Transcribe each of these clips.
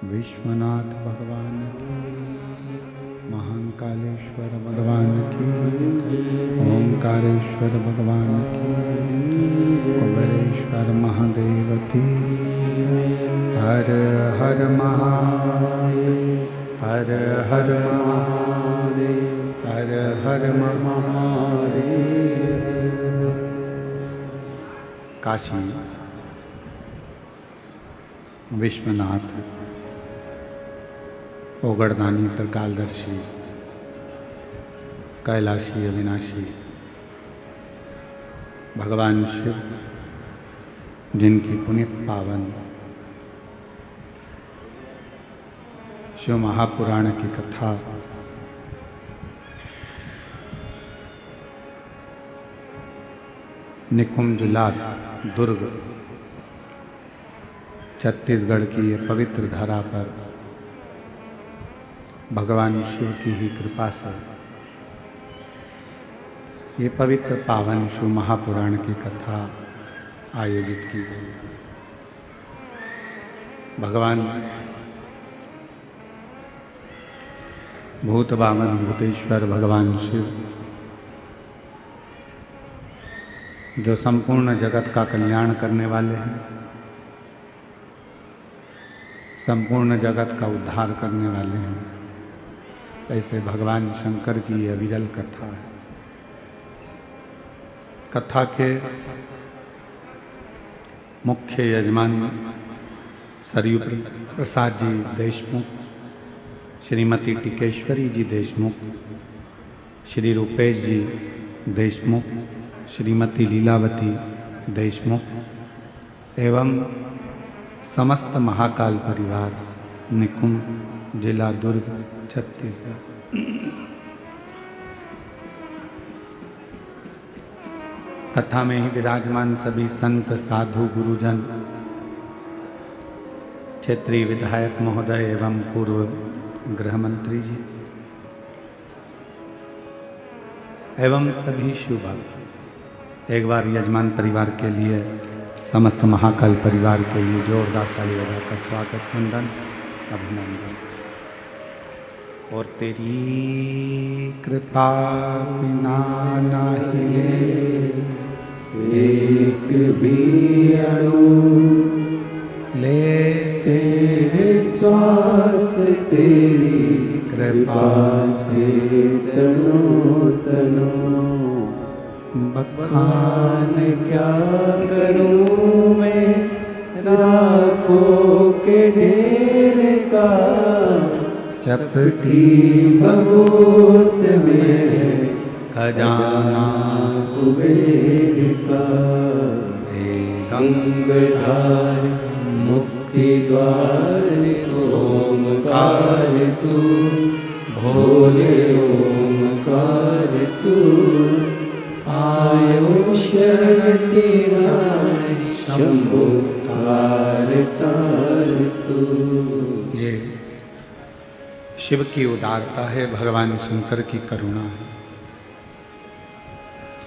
विश्वनाथ भगवान की, महाकालेश्वर भगवान की, ओंकारेश्वर भगवान की, कुबेरेश्वर महादेव की। हर हर महादेव, हर हर महादेव, हर हर महादेव। काशी विश्वनाथ ओगड़दानी त्रिकालदर्शी कैलाशी अविनाशी भगवान शिव, जिनकी पुनीत पावन शिव महापुराण की कथा निकुंज जिला दुर्ग छत्तीसगढ़ की ये पवित्र धरा पर भगवान शिव की ही कृपा से ये पवित्र पावन शिव महापुराण की कथा आयोजित की गई। भगवान भूत वामन भूतेश्वर भगवान शिव, जो संपूर्ण जगत का कल्याण करने वाले हैं, संपूर्ण जगत का उद्धार करने वाले हैं, ऐसे भगवान शंकर की ये अविरल कथा है। कथा के मुख्य यजमान सरयू प्रसाद जी देशमुख, श्रीमती टिकेश्वरी जी देशमुख, श्री रूपेश जी देशमुख, श्रीमती लीलावती देशमुख एवं समस्त महाकाल परिवार, निकुंज जिला दुर्ग छत्तीसगढ़। कथा में ही विराजमान सभी संत साधु गुरुजन, क्षेत्रीय विधायक महोदय एवं पूर्व गृह मंत्री जी एवं सभी शिव भक्त, एक बार यजमान परिवार के लिए, समस्त महाकाल परिवार के लिए जोरदार ताली बजाकर स्वागत वंदन अभिनंदन। और तेरी कृपा बिना ना हिले एक भी अणु, लेते श्वास तेरी कृपा से तनो तनो। बखान क्या करूं मैं राखों के ढेर का, चपटी भगोत में खजाना कुबेर का। हे गंगाधर मुक्ति द्वार ओमकार तू, भोले ओमकार तू। आयो शरति शंभो तार तार तू। ये शिव की उदारता है, भगवान शंकर की करुणा है,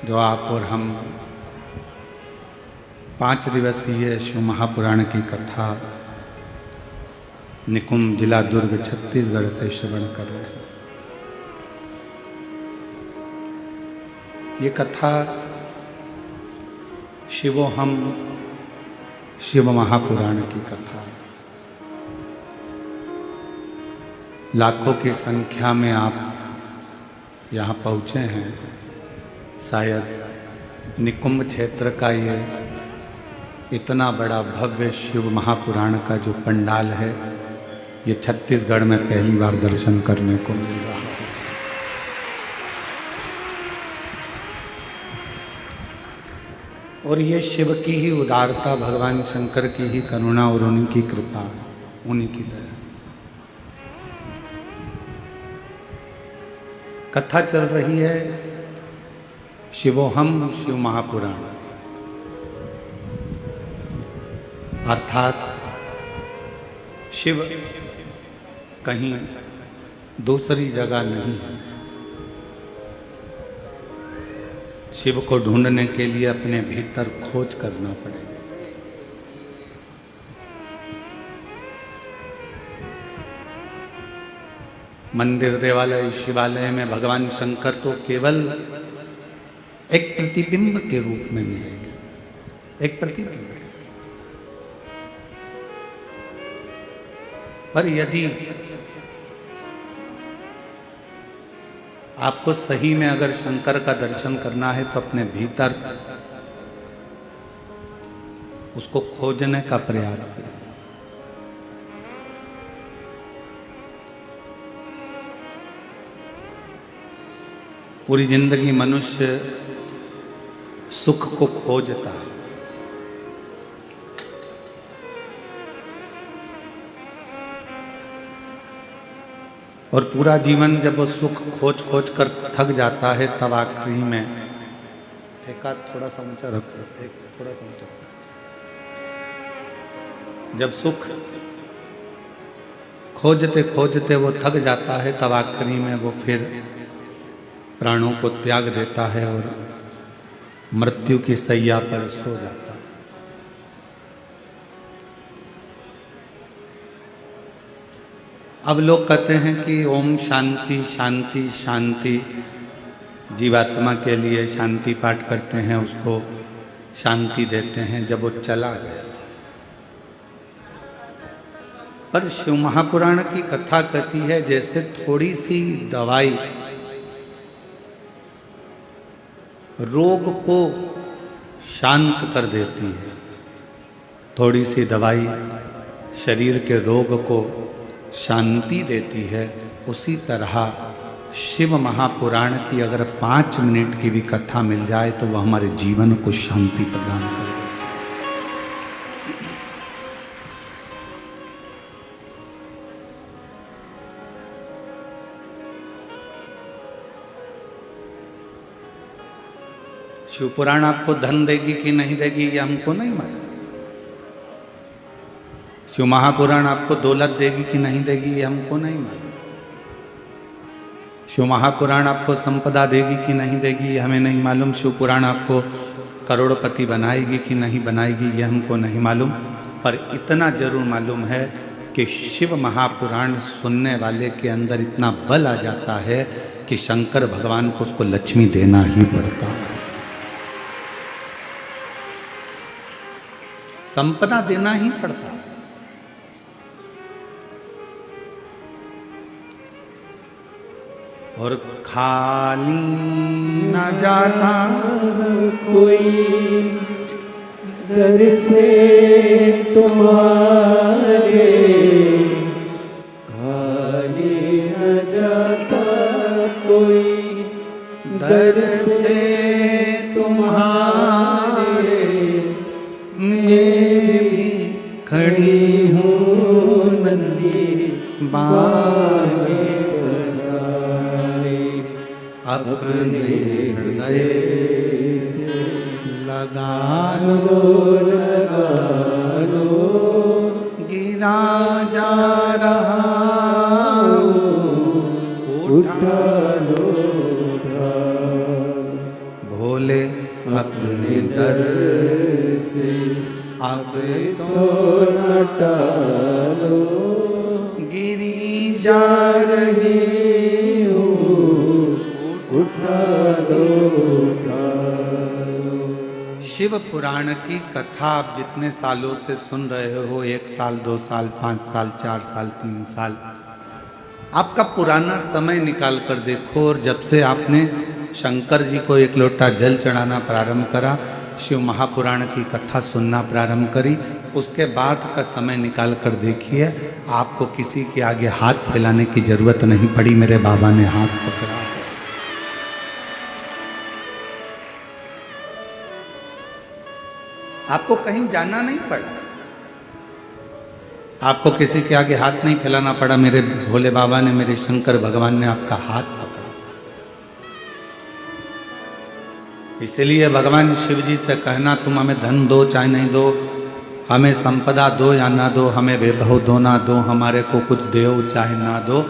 जो आप और हम 5 दिवसीय शिव महापुराण की कथा निकुंज जिला दुर्ग छत्तीसगढ़ से श्रवण कर रहे हैं। ये कथा शिवोहम शिव महापुराण की कथा है। लाखों की संख्या में आप यहाँ पहुँचे हैं। शायद निकुंज क्षेत्र का ये इतना बड़ा भव्य शिव महापुराण का जो पंडाल है, ये छत्तीसगढ़ में पहली बार दर्शन करने को मिल रहा है। और ये शिव की ही उदारता, भगवान शंकर की ही करुणा और उन्हीं की कृपा, उन्हीं की दया। कथा चल रही है शिवोहम शिव महापुराण, अर्थात शिव कहीं दूसरी जगह नहीं है। शिव को ढूंढने के लिए अपने भीतर खोज करना पड़ेगा। मंदिर, देवालय, शिवालय में भगवान शंकर तो केवल एक प्रतिबिंब के रूप में मिलेंगे, एक प्रतिबिंब। पर यदि आपको सही में अगर शंकर का दर्शन करना है तो अपने भीतर उसको खोजने का प्रयास करें। पूरी जिंदगी मनुष्य सुख को खोजता है, और पूरा जीवन जब वो सुख खोज खोज कर थक जाता है तब आखिरी में एक हाथ थोड़ा सा ऊंचा रखो, एक थोड़ा सा ऊंचा। जब सुख खोजते खोजते वो थक जाता है तब आखिरी में वो फिर प्राणों को त्याग देता है और मृत्यु की सैया पर सो जाता है। अब लोग कहते हैं कि ओम शांति शांति शांति, जीवात्मा के लिए शांति पाठ करते हैं, उसको शांति देते हैं जब वो चला गया। पर शिव महापुराण की कथा कहती है जैसे थोड़ी सी दवाई रोग को शांत कर देती है, थोड़ी सी दवाई शरीर के रोग को शांति देती है, उसी तरह शिव महापुराण की अगर 5 मिनट की भी कथा मिल जाए तो वह हमारे जीवन को शांति प्रदान करे। शिव पुराण आपको धन देगी कि नहीं देगी ये हमको नहीं मालूम। शिव महापुराण आपको दौलत देगी कि नहीं देगी ये हमको नहीं मालूम। शिव महापुराण आपको संपदा देगी कि नहीं देगी ये हमें नहीं मालूम। शिव पुराण आपको करोड़पति बनाएगी कि नहीं बनाएगी ये हमको नहीं मालूम। पर इतना जरूर मालूम है कि शिव महापुराण सुनने वाले के अंदर इतना बल आ जाता है कि शंकर भगवान को उसको लक्ष्मी देना ही पड़ता है, संपदा देना ही पड़ता है। और खाली न जाता कोई दर से तुम्हारे, खाली न जाता कोई दर से तुम्हारे। मैं भी खड़ी हूँ नंदी बागे अपने हृदय से लगा लो, लगा लो, गिरा जा रहा उठा लो, भोले अपने दर से अब तो न टालो, गिरी जा रही उठा लो, उठा लो। शिव पुराण की कथा आप जितने सालों से सुन रहे हो, 1 साल 2 साल 5 साल 4 साल 3 साल, आपका पुराना समय निकाल कर देखो। और जब से आपने शंकर जी को 1 लोटा जल चढ़ाना प्रारंभ करा, शिव महापुराण की कथा सुनना प्रारंभ करी, उसके बाद का समय निकाल कर देखिए, आपको किसी के आगे हाथ फैलाने की जरूरत नहीं पड़ी। मेरे बाबा ने हाथ पकड़ा, आपको कहीं जाना नहीं पड़ा, आपको किसी के आगे हाथ नहीं फैलाना पड़ा। मेरे भोले बाबा ने, मेरे शंकर भगवान ने आपका हाथ पकड़ा। इसलिए भगवान शिव जी से कहना, तुम हमें धन दो चाहे नहीं दो, हमें संपदा दो या ना दो, हमें वैभव दो ना दो, हमारे को कुछ दो चाहे ना दो,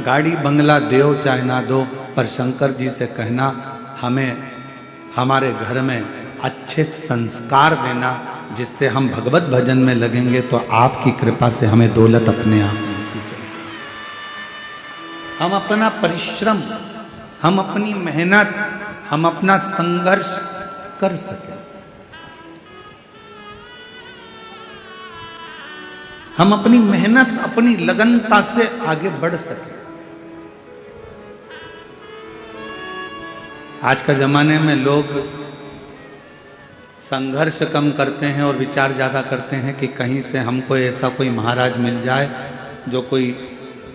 गाड़ी बंगला दो चाहे ना दो, पर शंकर जी से कहना हमें हमारे घर में अच्छे संस्कार देना, जिससे हम भगवत भजन में लगेंगे तो आपकी कृपा से हमें दौलत अपने आप मिलती चलेगी। हम अपना परिश्रम, हम अपनी मेहनत, हम अपना संघर्ष कर सके, हम अपनी मेहनत, अपनी लगनता से आगे बढ़ सके। आज का जमाने में लोग संघर्ष कम करते हैं और विचार ज़्यादा करते हैं कि कहीं से हमको ऐसा कोई महाराज मिल जाए जो कोई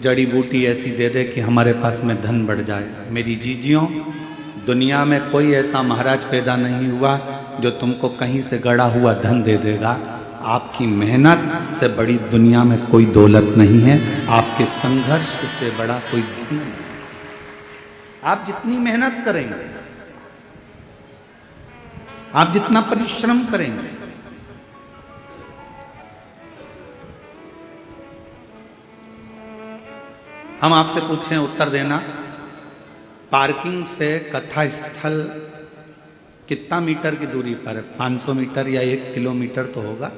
जड़ी बूटी ऐसी दे दे कि हमारे पास में धन बढ़ जाए। मेरी जीजियों, दुनिया में कोई ऐसा महाराज पैदा नहीं हुआ जो तुमको कहीं से गड़ा हुआ धन दे देगा। आपकी मेहनत से बड़ी दुनिया में कोई दौलत नहीं है, आपके संघर्ष से बड़ा कोई धन नहीं। आप जितनी मेहनत करेंगे, आप जितना परिश्रम करेंगे, हम आपसे पूछें, उत्तर देना। पार्किंग से कथा स्थल कितना मीटर की दूरी पर है? 500 मीटर या 1 किलोमीटर तो होगा।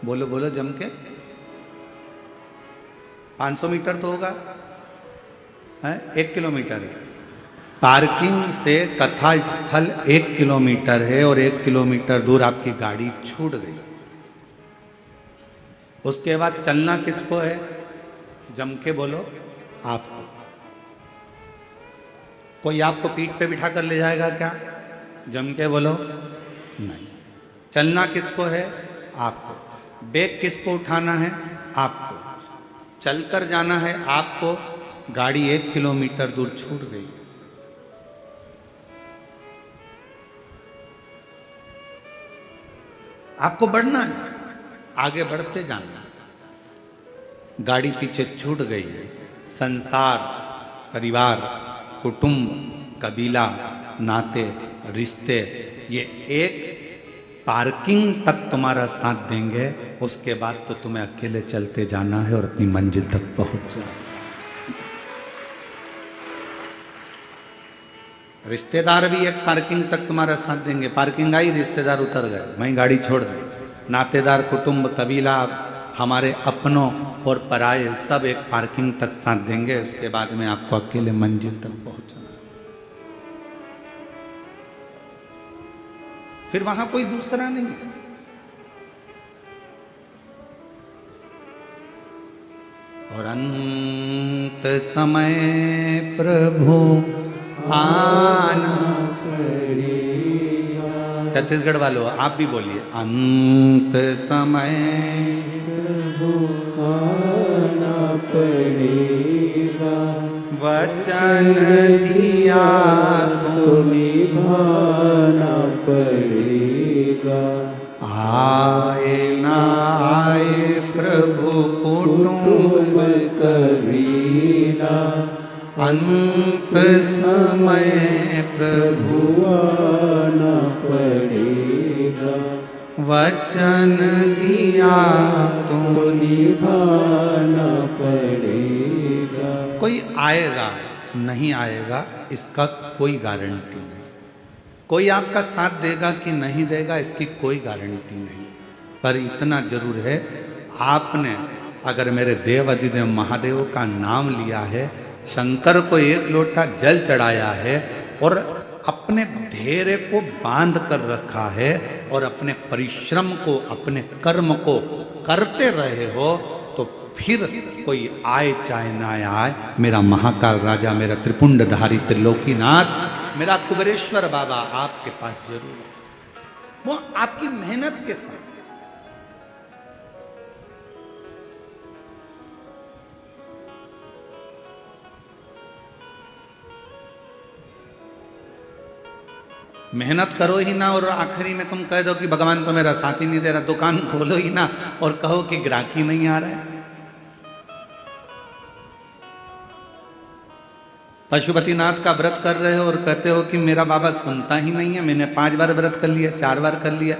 बोलो बोलो जम के। 500 मीटर तो होगा, है? 1 किलोमीटर है। पार्किंग से कथा स्थल 1 किलोमीटर है और 1 किलोमीटर दूर आपकी गाड़ी छूट गई। उसके बाद चलना किसको है? जम के बोलो। आपको। कोई आपको पीठ पे बिठा कर ले जाएगा क्या? जम के बोलो। नहीं। चलना किसको है? आपको। बैग किसको उठाना है? आपको। चलकर जाना है आपको। गाड़ी 1 किलोमीटर दूर छूट गई। आपको बढ़ना है, आगे बढ़ते जाना। गाड़ी पीछे छूट गई है। संसार, परिवार, कुटुंब, कबीला, नाते, रिश्ते, ये एक पार्किंग तक तुम्हारा साथ देंगे। उसके बाद तो तुम्हें अकेले चलते जाना है और अपनी मंजिल तक पहुंच जाना। रिश्तेदार भी एक पार्किंग तक तुम्हारा साथ देंगे। पार्किंग आई, रिश्तेदार उतर गए, वहीं गाड़ी छोड़ दी। नातेदार, कुटुंब, कबीला, हमारे अपनों और पराये सब एक पार्किंग तक साथ देंगे। उसके बाद में आपको अकेले मंजिल तक पहुंचना। फिर वहां कोई दूसरा नहीं है। और अंत समय प्रभु आना पड़ेगा। छत्तीसगढ़ वालों आप भी बोलिए, अंत समय प्रभु आना पड़ेगा। वचन दिया तो निभाना पड़ेगा। आए ना आए प्रभु कुटुंब कबीला, अंत समय प्रभु आना पड़ेगा। वचन दिया तो निभाना पड़ेगा। कोई आएगा नहीं आएगा इसका कोई गारंटी नहीं। कोई आपका साथ देगा कि नहीं देगा इसकी कोई गारंटी नहीं। पर इतना जरूर है, आपने अगर मेरे देव अधिदेव महादेव का नाम लिया है, शंकर को 1 लोटा जल चढ़ाया है और अपने धैर्य को बांध कर रखा है और अपने परिश्रम को, अपने कर्म को करते रहे हो, तो फिर कोई आए चाहे ना आए, मेरा महाकाल राजा, मेरा त्रिपुंडधारी त्रिलोकीनाथ, मेरा कुबेरेश्वर बाबा आपके पास जरूर है। वो आपकी मेहनत के साथ। मेहनत करो ही ना और आखिरी में तुम कह दो कि भगवान तो मेरा साथ ही नहीं दे रहा। दुकान खोलो ही ना और कहो कि ग्राहकी नहीं आ रहा है। पशुपतिनाथ का व्रत कर रहे हो और कहते हो कि मेरा बाबा सुनता ही नहीं है। मैंने 5 बार व्रत कर लिया, 4 बार कर लिया।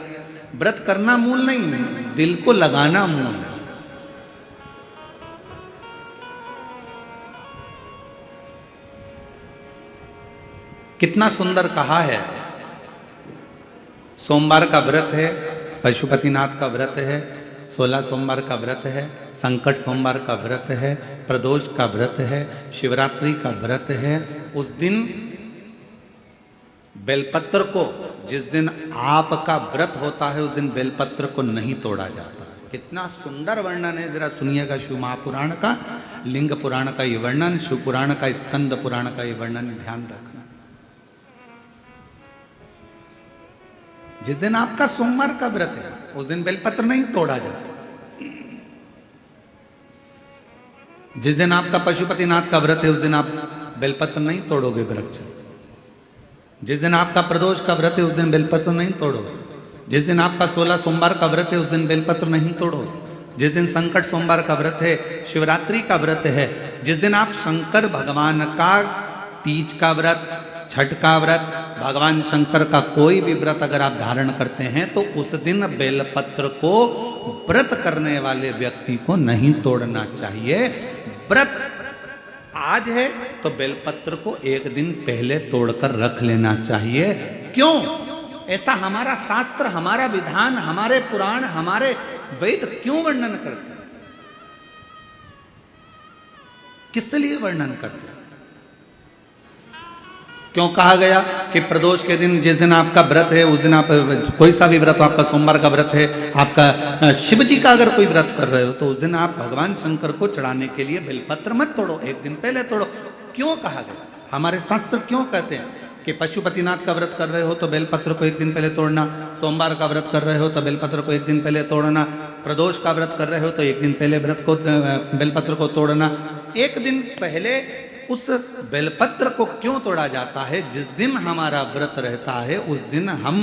व्रत करना मूल नहीं है, दिल को लगाना मूल है। कितना सुंदर कहा है। सोमवार का व्रत है, पशुपतिनाथ का व्रत है, 16 सोमवार का व्रत है, संकट सोमवार का व्रत है, प्रदोष का व्रत है, शिवरात्रि का व्रत है, उस दिन बेलपत्र को, जिस दिन आपका व्रत होता है उस दिन बेलपत्र को नहीं तोड़ा जाता। कितना सुंदर वर्णन है, जरा सुनिएगा शिव महापुराण का, लिंग पुराण का ये वर्णन, शिव पुराण का, स्कंद पुराण का ये वर्णन ध्यान रखना। जिस दिन आपका सोमवार का व्रत है उस दिन बेलपत्र नहीं तोड़ा जाता। जिस दिन आपका पशुपतिनाथ का व्रत है उस दिन आप बेलपत्र नहीं तोड़ोगे वृक्ष से। जिस दिन आपका प्रदोष का व्रत है उस दिन बेलपत्र नहीं तोड़ोगे। जिस दिन आपका 16 सोमवार का व्रत है उस दिन बेलपत्र नहीं तोड़ोगे। जिस दिन संकट सोमवार का व्रत है, शिवरात्रि का व्रत है, जिस दिन आप शंकर भगवान का तीज का व्रत, छठ का व्रत, भगवान शंकर का कोई भी व्रत अगर आप धारण करते हैं तो उस दिन बेलपत्र को व्रत करने वाले व्यक्ति को नहीं तोड़ना चाहिए। व्रत आज है तो बेलपत्र को एक दिन पहले तोड़कर रख लेना चाहिए। क्यों? ऐसा हमारा शास्त्र, हमारा विधान, हमारे पुराण, हमारे वेद क्यों वर्णन करते हैं? किस लिए वर्णन करते हैं? क्यों कहा गया कि प्रदोष के दिन, जिस दिन आपका व्रत है उस दिन आप कोई सा भी व्रत हो, आपका सोमवार का व्रत है, आपका शिव जी का अगर कोई व्रत कर रहे हो तो उस दिन आप भगवान शंकर को चढ़ाने के लिए बेलपत्र मत तोड़ो, एक दिन पहले तोड़ो। क्यों कहा गया? हमारे शास्त्र क्यों कहते हैं कि पशुपतिनाथ का व्रत कर रहे हो तो बेलपत्र को एक दिन पहले तोड़ना, सोमवार का व्रत कर रहे हो तो बेलपत्र को एक दिन पहले तोड़ना, प्रदोष का व्रत कर रहे हो तो एक दिन पहले बेलपत्र को तोड़ना। एक दिन पहले उस बेलपत्र को क्यों तोड़ा जाता है? जिस दिन हमारा व्रत रहता है उस दिन हम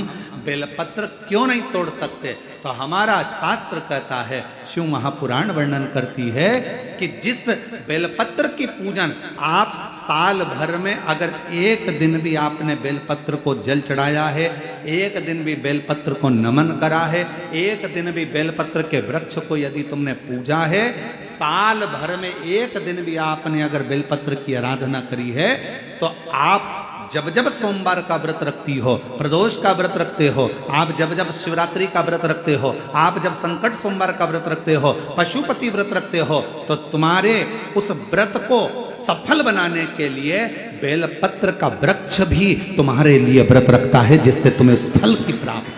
बेलपत्र क्यों नहीं तोड़ सकते? तो हमारा शास्त्र कहता है, शिव महापुराण वर्णन करती है कि जिस बेलपत्र की पूजन आप साल भर में अगर एक दिन भी आपने बेलपत्र को जल चढ़ाया है, एक दिन भी बेलपत्र को नमन करा है, एक दिन भी बेलपत्र के वृक्ष को यदि तुमने पूजा है, साल भर में एक दिन भी आपने अगर बेलपत्र की आराधना करी है, तो आप जब जब सोमवार का व्रत रखती हो, प्रदोष का व्रत रखते हो, आप जब जब शिवरात्रि का व्रत रखते हो, आप जब संकट सोमवार का व्रत रखते हो, पशुपति व्रत रखते हो, तो तुम्हारे उस व्रत को सफल बनाने के लिए बेलपत्र का वृक्ष भी तुम्हारे लिए व्रत रखता है, जिससे तुम्हें उस फल की प्राप्ति।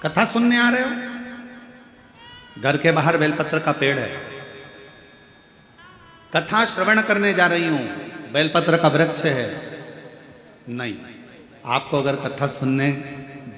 कथा सुनने आ रहे हो? घर के बाहर बेलपत्र का पेड़ है, कथा श्रवण करने जा रही हूं, बेलपत्र का वृक्ष है। नहीं, आपको अगर कथा सुनने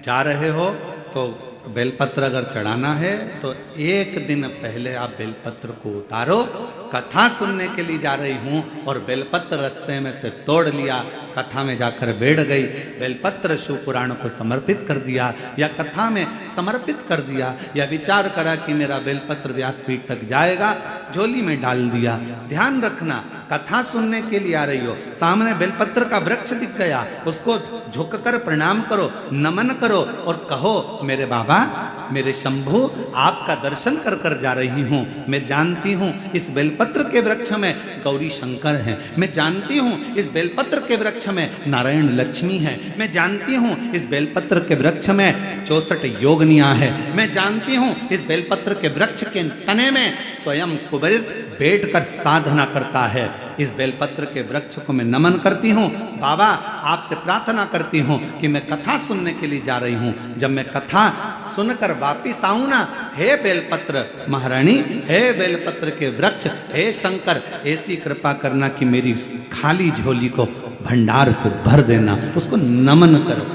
जा रहे हो तो बेलपत्र अगर चढ़ाना है तो एक दिन पहले आप बेलपत्र को उतारो। कथा सुनने के लिए जा रही हूं और बेलपत्र रास्ते में से तोड़ लिया, कथा में जाकर बैठ गई, बेलपत्र शिव पुराण को समर्पित कर दिया या कथा में समर्पित कर दिया, या विचार करा कि मेरा बेलपत्र व्यासपीठ तक जाएगा, झोली में डाल दिया। ध्यान रखना, कथा सुनने के लिए आ रही हो, सामने बेलपत्र का वृक्ष दिख गया, उसको झुककर प्रणाम करो, नमन करो और कहो, मेरे बाबा, मेरे शंभु, आपका दर्शन कर कर जा रही हूं। मैं जानती हूं इस बेलपत्र के वृक्ष में गौरी शंकर हैं, मैं जानती हूं इस बेलपत्र के वृक्ष में नारायण लक्ष्मी है, मैं जानती हूं इस बेलपत्र के वृक्ष में 64 योगनियां हैं, मैं जानती हूं इस बेलपत्र के वृक्ष के तने में स्वयं कुबेर बैठकर साधना करता है। इस बेलपत्र के वृक्ष को मैं नमन करती हूँ। बाबा, आपसे प्रार्थना करती हूँ कि मैं कथा सुनने के लिए जा रही हूँ, जब मैं कथा सुनकर वापिस आऊँ ना, हे बेलपत्र महारानी, हे बेलपत्र के वृक्ष, हे शंकर, ऐसी कृपा करना कि मेरी खाली झोली को भंडार से भर देना, उसको नमन करो।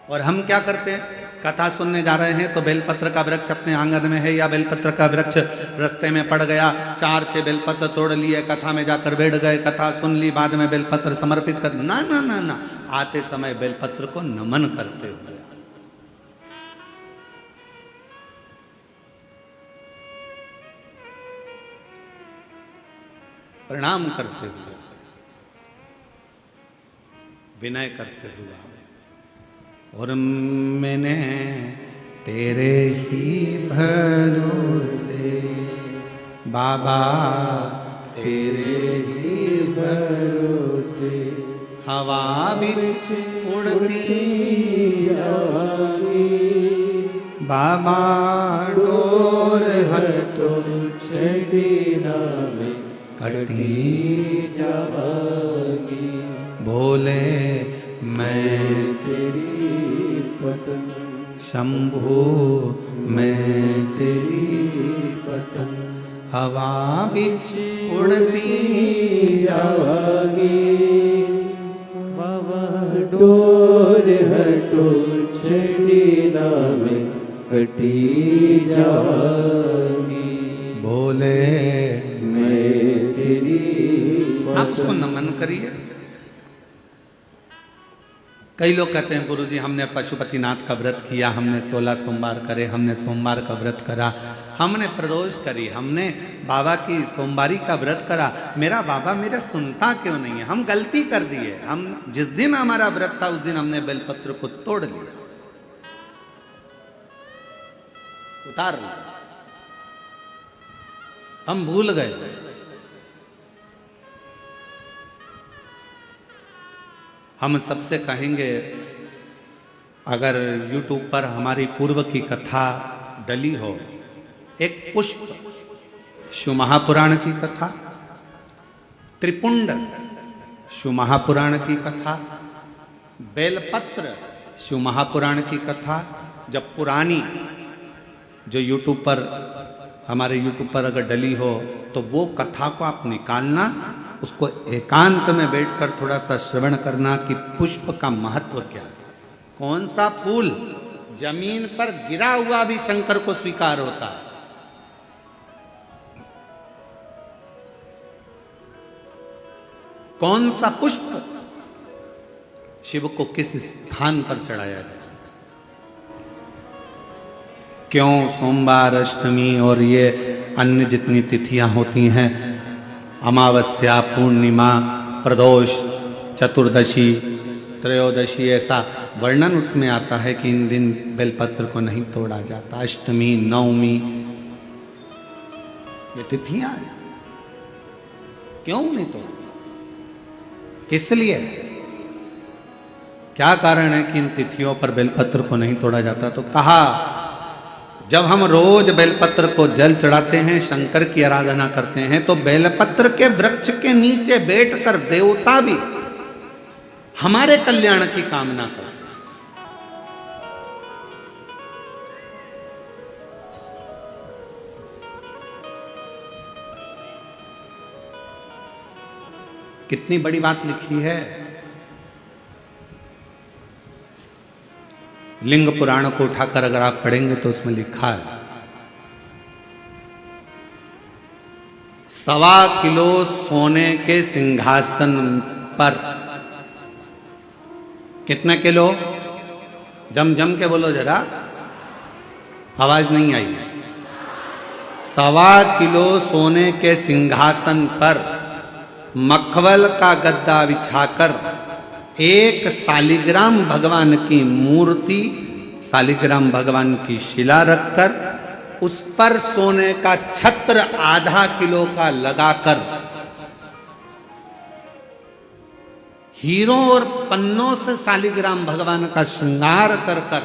और हम क्या करते हैं? कथा सुनने जा रहे हैं तो बेलपत्र का वृक्ष अपने आंगन में है या बेलपत्र का वृक्ष रास्ते में पड़ गया, 4-6 बेलपत्र तोड़ लिए, कथा में जाकर बैठ गए, कथा सुन ली, बाद में बेलपत्र समर्पित कर, ना ना ना ना, आते समय बेलपत्र को नमन करते हुए, प्रणाम करते हुए, विनय करते हुए, और मैंने तेरे ही भरोसे बाबा तेरे ही भरोसे हवा बिच उड़ती जावांगी। बाबा डोर हर तो छड़ी नामे कटी जावांगी। बोले मैं तेरी पतंग शंभू मैं तेरी पतंग हवा बिच उड़ती जावांगी। बाबा डोर हटो छड़ी नामे कटी जावांगी। बोले मैं तेरी आप उसको नमन करिए। कई लोग कहते हैं गुरुजी हमने पशुपतिनाथ का व्रत किया, हमने 16 सोमवार करे, हमने सोमवार का व्रत करा, हमने प्रदोष करी, हमने बाबा की सोमवारी का व्रत करा, मेरा बाबा मेरा सुनता क्यों नहीं है? हम गलती कर दिए। हम जिस दिन हमारा व्रत था उस दिन हमने बेलपत्र को तोड़ लिया, उतार लिया, हम भूल गए। हम सबसे कहेंगे अगर YouTube पर हमारी पूर्व की कथा डली हो, एक पुष्प शिव महापुराण की कथा, त्रिपुंड शिव महापुराण की कथा, बेलपत्र शिव महापुराण की कथा, जब पुरानी जो YouTube पर हमारे YouTube पर अगर डली हो तो वो कथा को आप निकालना, उसको एकांत में बैठकर थोड़ा सा श्रवण करना कि पुष्प का महत्व क्या है। कौन सा फूल जमीन पर गिरा हुआ भी शंकर को स्वीकार होता है। कौन सा पुष्प शिव को किस स्थान पर चढ़ाया जाए। क्यों सोमवार, अष्टमी और ये अन्य जितनी तिथियां होती हैं, अमावस्या, पूर्णिमा, प्रदोष, चतुर्दशी, त्रयोदशी, ऐसा वर्णन उसमें आता है कि इन दिन बेलपत्र को नहीं तोड़ा जाता। अष्टमी, नवमी, ये तिथियां हैं, क्यों नहीं तोड़ा? किस लिए? क्या कारण है कि इन तिथियों पर बेलपत्र को नहीं तोड़ा जाता? तो कहा जब हम रोज बेलपत्र को जल चढ़ाते हैं, शंकर की आराधना करते हैं, तो बेलपत्र के वृक्ष के नीचे बैठकर देवता भी हमारे कल्याण की कामना करते हैं। कितनी बड़ी बात लिखी है। लिंग पुराण को उठाकर अगर आप पढ़ेंगे तो उसमें लिखा है 1.25 किलो सोने के सिंहासन पर, कितना किलो? जम के बोलो जरा, आवाज नहीं आई। 1.25 किलो सोने के सिंहासन पर मखमल का गद्दा बिछाकर एक शालिग्राम भगवान की मूर्ति, शालिग्राम भगवान की शिला रखकर उस पर सोने का छत्र 0.5 किलो का लगाकर हीरों और पन्नों से शालिग्राम भगवान का श्रृंगार कर कर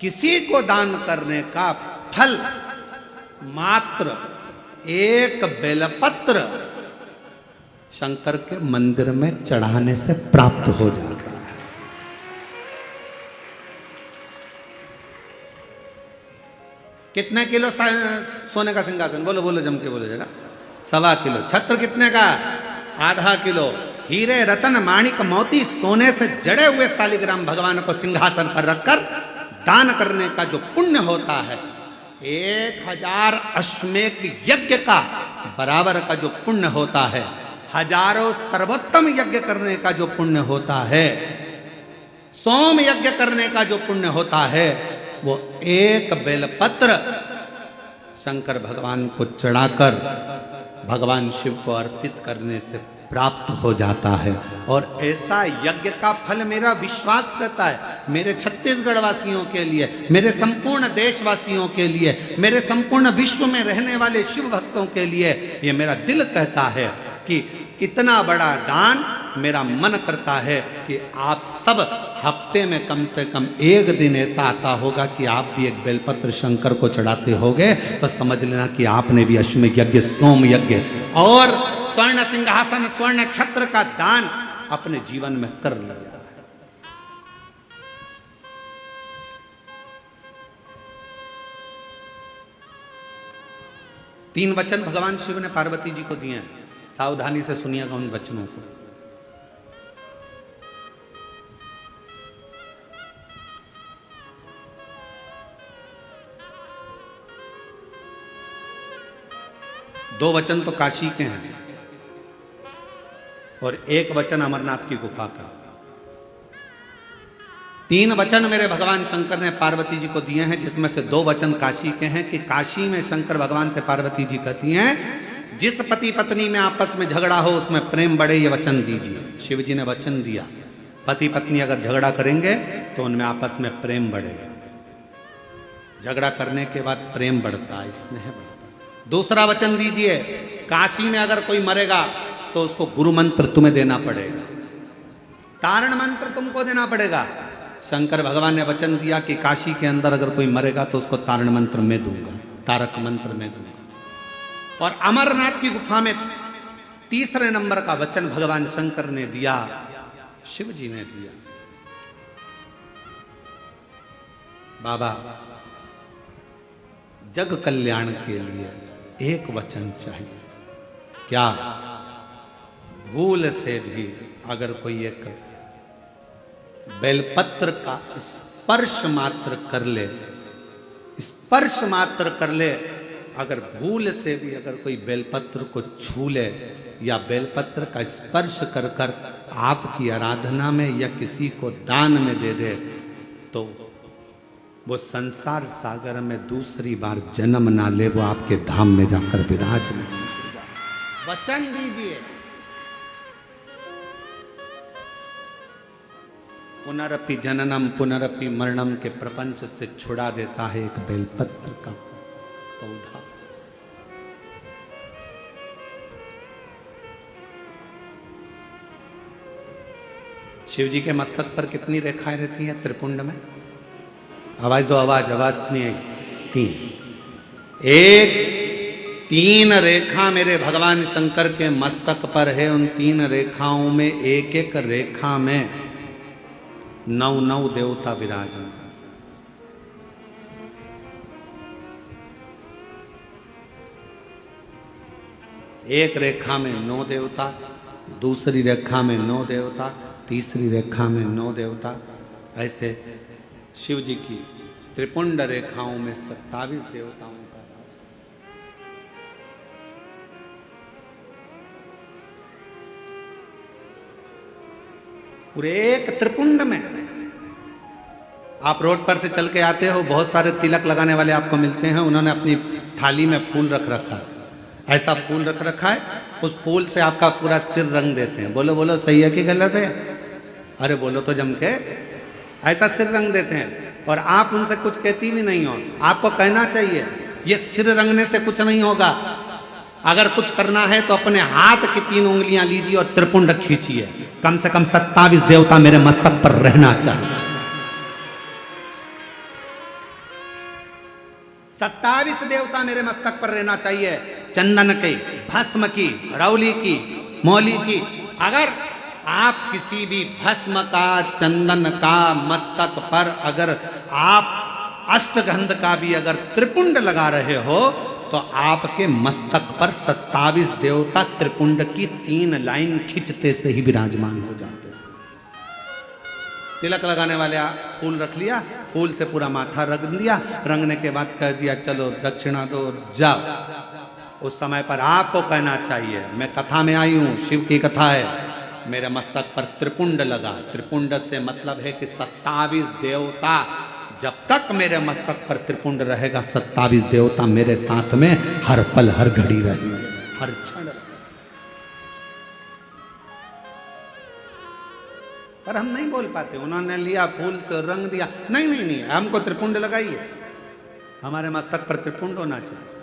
किसी को दान करने का फल मात्र एक बेलपत्र शंकर के मंदिर में चढ़ाने से प्राप्त हो जाता है। कितने किलो सोने का सिंहासन? बोलो बोलो, जम के बोलो जरा। 1.25 किलो। छत्र कितने का? 0.5 किलो। हीरे, रतन, माणिक, मोती, सोने से जड़े हुए शालिग्राम भगवान को सिंहासन पर रखकर दान करने का जो पुण्य होता है, 1000 अश्वमेध यज्ञ का बराबर का जो पुण्य होता है, हजारों सर्वोत्तम यज्ञ करने का जो पुण्य होता है, सोम यज्ञ करने का जो पुण्य होता है, वो एक बेलपत्र शंकर भगवान को चढ़ाकर भगवान शिव को अर्पित करने से प्राप्त हो जाता है। और ऐसा यज्ञ का फल मेरा विश्वास करता है, मेरे छत्तीसगढ़ वासियों के लिए, मेरे संपूर्ण देशवासियों के लिए, मेरे संपूर्ण विश्व में रहने वाले शिव भक्तों के लिए, ये मेरा दिल कहता है कि इतना बड़ा दान मेरा मन करता है कि आप सब हफ्ते में कम से कम एक दिन ऐसा आता होगा कि आप भी एक बेलपत्र शंकर को चढ़ाते होगे, तो समझ लेना कि आपने भी अश्वमेध यज्ञ, सोम यज्ञ और स्वर्ण सिंहासन, स्वर्ण छत्र का दान अपने जीवन में कर लिया। तीन वचन भगवान शिव ने पार्वती जी को दिए हैं, सावधानी से सुनिएगा उन वचनों को। दो वचन तो काशी के हैं और एक वचन अमरनाथ की गुफा का। तीन वचन मेरे भगवान शंकर ने पार्वती जी को दिए हैं, जिसमें से दो वचन काशी के हैं कि काशी में शंकर भगवान से पार्वती जी कहती हैं, जिस पति पत्नी में आपस में झगड़ा हो उसमें प्रेम बढ़े, ये वचन दीजिए। शिव जी ने वचन दिया, पति पत्नी अगर झगड़ा करेंगे तो उनमें आपस में प्रेम बढ़ेगा। झगड़ा करने के बाद प्रेम बढ़ता है, स्नेह बढ़ता है। दूसरा वचन दीजिए, काशी में अगर कोई मरेगा तो उसको गुरु मंत्र तुम्हें देना पड़ेगा, तारण मंत्र तुमको देना पड़ेगा। शंकर भगवान ने वचन दिया कि काशी के अंदर अगर कोई मरेगा तो उसको तारण मंत्र में दूंगा, तारक मंत्र में दूंगा। और अमरनाथ की गुफा में तीसरे नंबर का वचन भगवान शंकर ने दिया, शिव जी ने दिया, बाबा जग कल्याण के लिए एक वचन चाहिए। क्या? भूल से भी अगर कोई एक बेलपत्र का स्पर्श मात्र कर ले, स्पर्श मात्र कर ले, अगर भूल से भी अगर कोई बेलपत्र को छू ले या बेलपत्र का स्पर्श कर कर आपकी आराधना में या किसी को दान में दे दे, तो वो संसार सागर में दूसरी बार जन्म ना ले, वो आपके धाम में जाकर विराज नहीं। वचन दीजिए, पुनरपि जननम पुनरपि मरणम के प्रपंच से छुड़ा देता है एक बेलपत्र का पौधा। शिव जी के मस्तक पर कितनी रेखाएं रहती हैं त्रिपुंड में? आवाज दो, आवाज, आवाज नहीं है। तीन, एक तीन रेखा मेरे भगवान शंकर के मस्तक पर है। उन तीन रेखाओं में एक एक रेखा में 9 देवता विराजमान। एक रेखा में 9 देवता, दूसरी रेखा में 9 देवता, तीसरी रेखा में 9 देवता। ऐसे शिव जी की त्रिपुंड रेखाओं में 27 देवताओं का वास। पूरे एक त्रिपुंड में आप रोड पर से चल के आते हो, बहुत सारे तिलक लगाने वाले आपको मिलते हैं, उन्होंने अपनी थाली में फूल रख रखा है, ऐसा फूल रख रखा है, उस फूल से आपका पूरा सिर रंग देते हैं। बोलो बोलो, सही है कि गलत है? अरे बोलो तो जम के। ऐसा सिर रंग देते हैं और आप उनसे कुछ कहती भी नहीं हो। आपको कहना चाहिए ये सिर रंगने से कुछ नहीं होगा, अगर कुछ करना है तो अपने हाथ की 3 उंगलियां लीजिए और त्रिपुंड खींचिए। कम से कम 27 देवता मेरे मस्तक पर रहना चाहिए। 27 देवता मेरे मस्तक पर रहना चाहिए। चंदन की, भस्म की, रौली की, मौली की। अगर आप किसी भी भस्म का, चंदन का मस्तक पर अगर आप अष्टगंध का भी अगर त्रिपुंड लगा रहे हो तो आपके मस्तक पर 27 देवता त्रिपुंड की 3 लाइन खींचते से ही विराजमान हो जाते हैं। तिलक लगाने वाले फूल रख लिया, फूल से पूरा माथा रंग दिया, रंगने के बाद कह दिया चलो दक्षिणा दो जाओ। उस समय पर आपको कहना चाहिए, मैं कथा में आई हूं, शिव की कथा है, मेरे मस्तक पर त्रिपुंड लगा। त्रिपुंड से मतलब है कि 27 देवता, जब तक मेरे मस्तक पर त्रिपुंड रहेगा 27 देवता मेरे साथ में हर पल हर घड़ी रहेंगे, हर क्षण। पर हम नहीं बोल पाते। उन्होंने लिया फूल से रंग दिया, नहीं नहीं नहीं, हमको त्रिपुंड लगाइए, हमारे मस्तक पर त्रिपुंड होना चाहिए।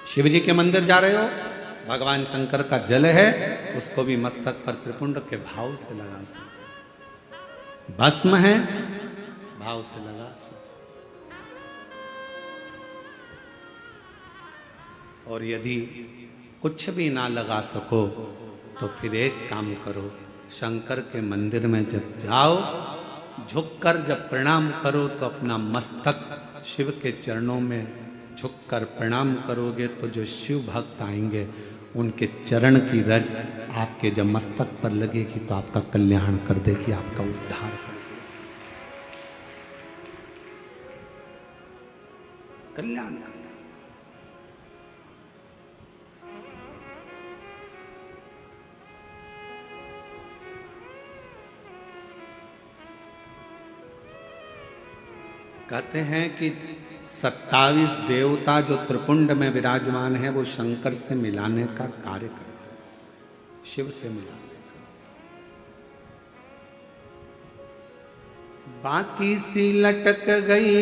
शिव जी के मंदिर जा रहे हो, भगवान शंकर का जल है, उसको भी मस्तक पर त्रिपुंड के भाव से लगा सकते। भस्म है, भाव से लगा सकते। और यदि कुछ भी ना लगा सको तो फिर एक काम करो, शंकर के मंदिर में जब जाओ, झुककर जब प्रणाम करो तो अपना मस्तक शिव के चरणों में झुककर प्रणाम करोगे तो जो शिव भक्त आएंगे उनके चरण की रज आपके जब मस्तक पर लगेगी तो आपका कल्याण कर देगी, आपका उद्धार कर देगी, कल्याण कर देगी। कहते हैं कि 27 देवता जो त्रिपुंड में विराजमान है वो शंकर से मिलाने का कार्य करते हैं, शिव से मिलाने का। बाकी सी लटक गई,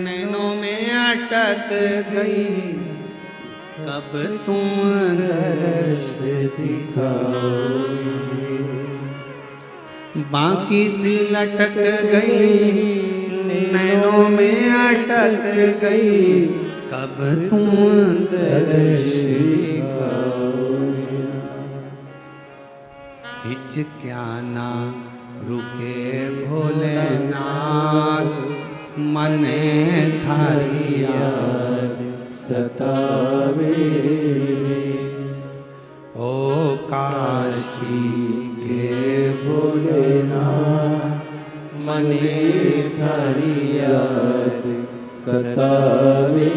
नैनों में अटक गई, कब तुम दर्श दिखाओगे। बाकी सी लटक गई, नैनों में अटक गई, कब तुम दर्श दिखाओगे। हिचक्याना रुके भोलेनाथ, मने थारी याद सतावे। ओ काशी के भोलेनाथ, मने थारी याद सतावे।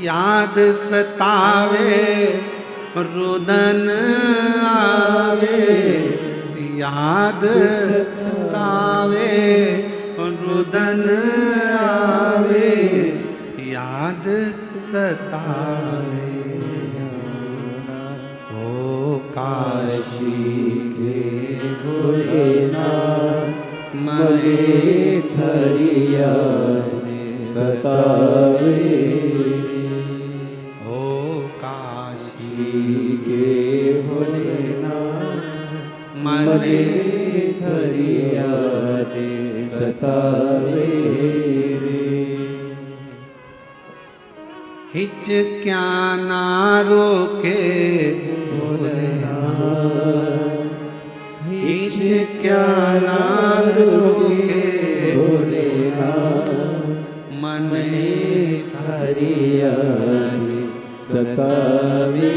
याद सतावे रुदन आवे, याद सतावे रुदन आवे, याद सतावे। ओ काशी के भोलेनाथ, मने थारी याद सतावे। ओ काशी के भोलेनाथ, मने थारी याद सतावे। हिचक्याना रोके भोलेनाथ, हिचक्याना रोके भोलेनाथ, मने थारी याद सतावे।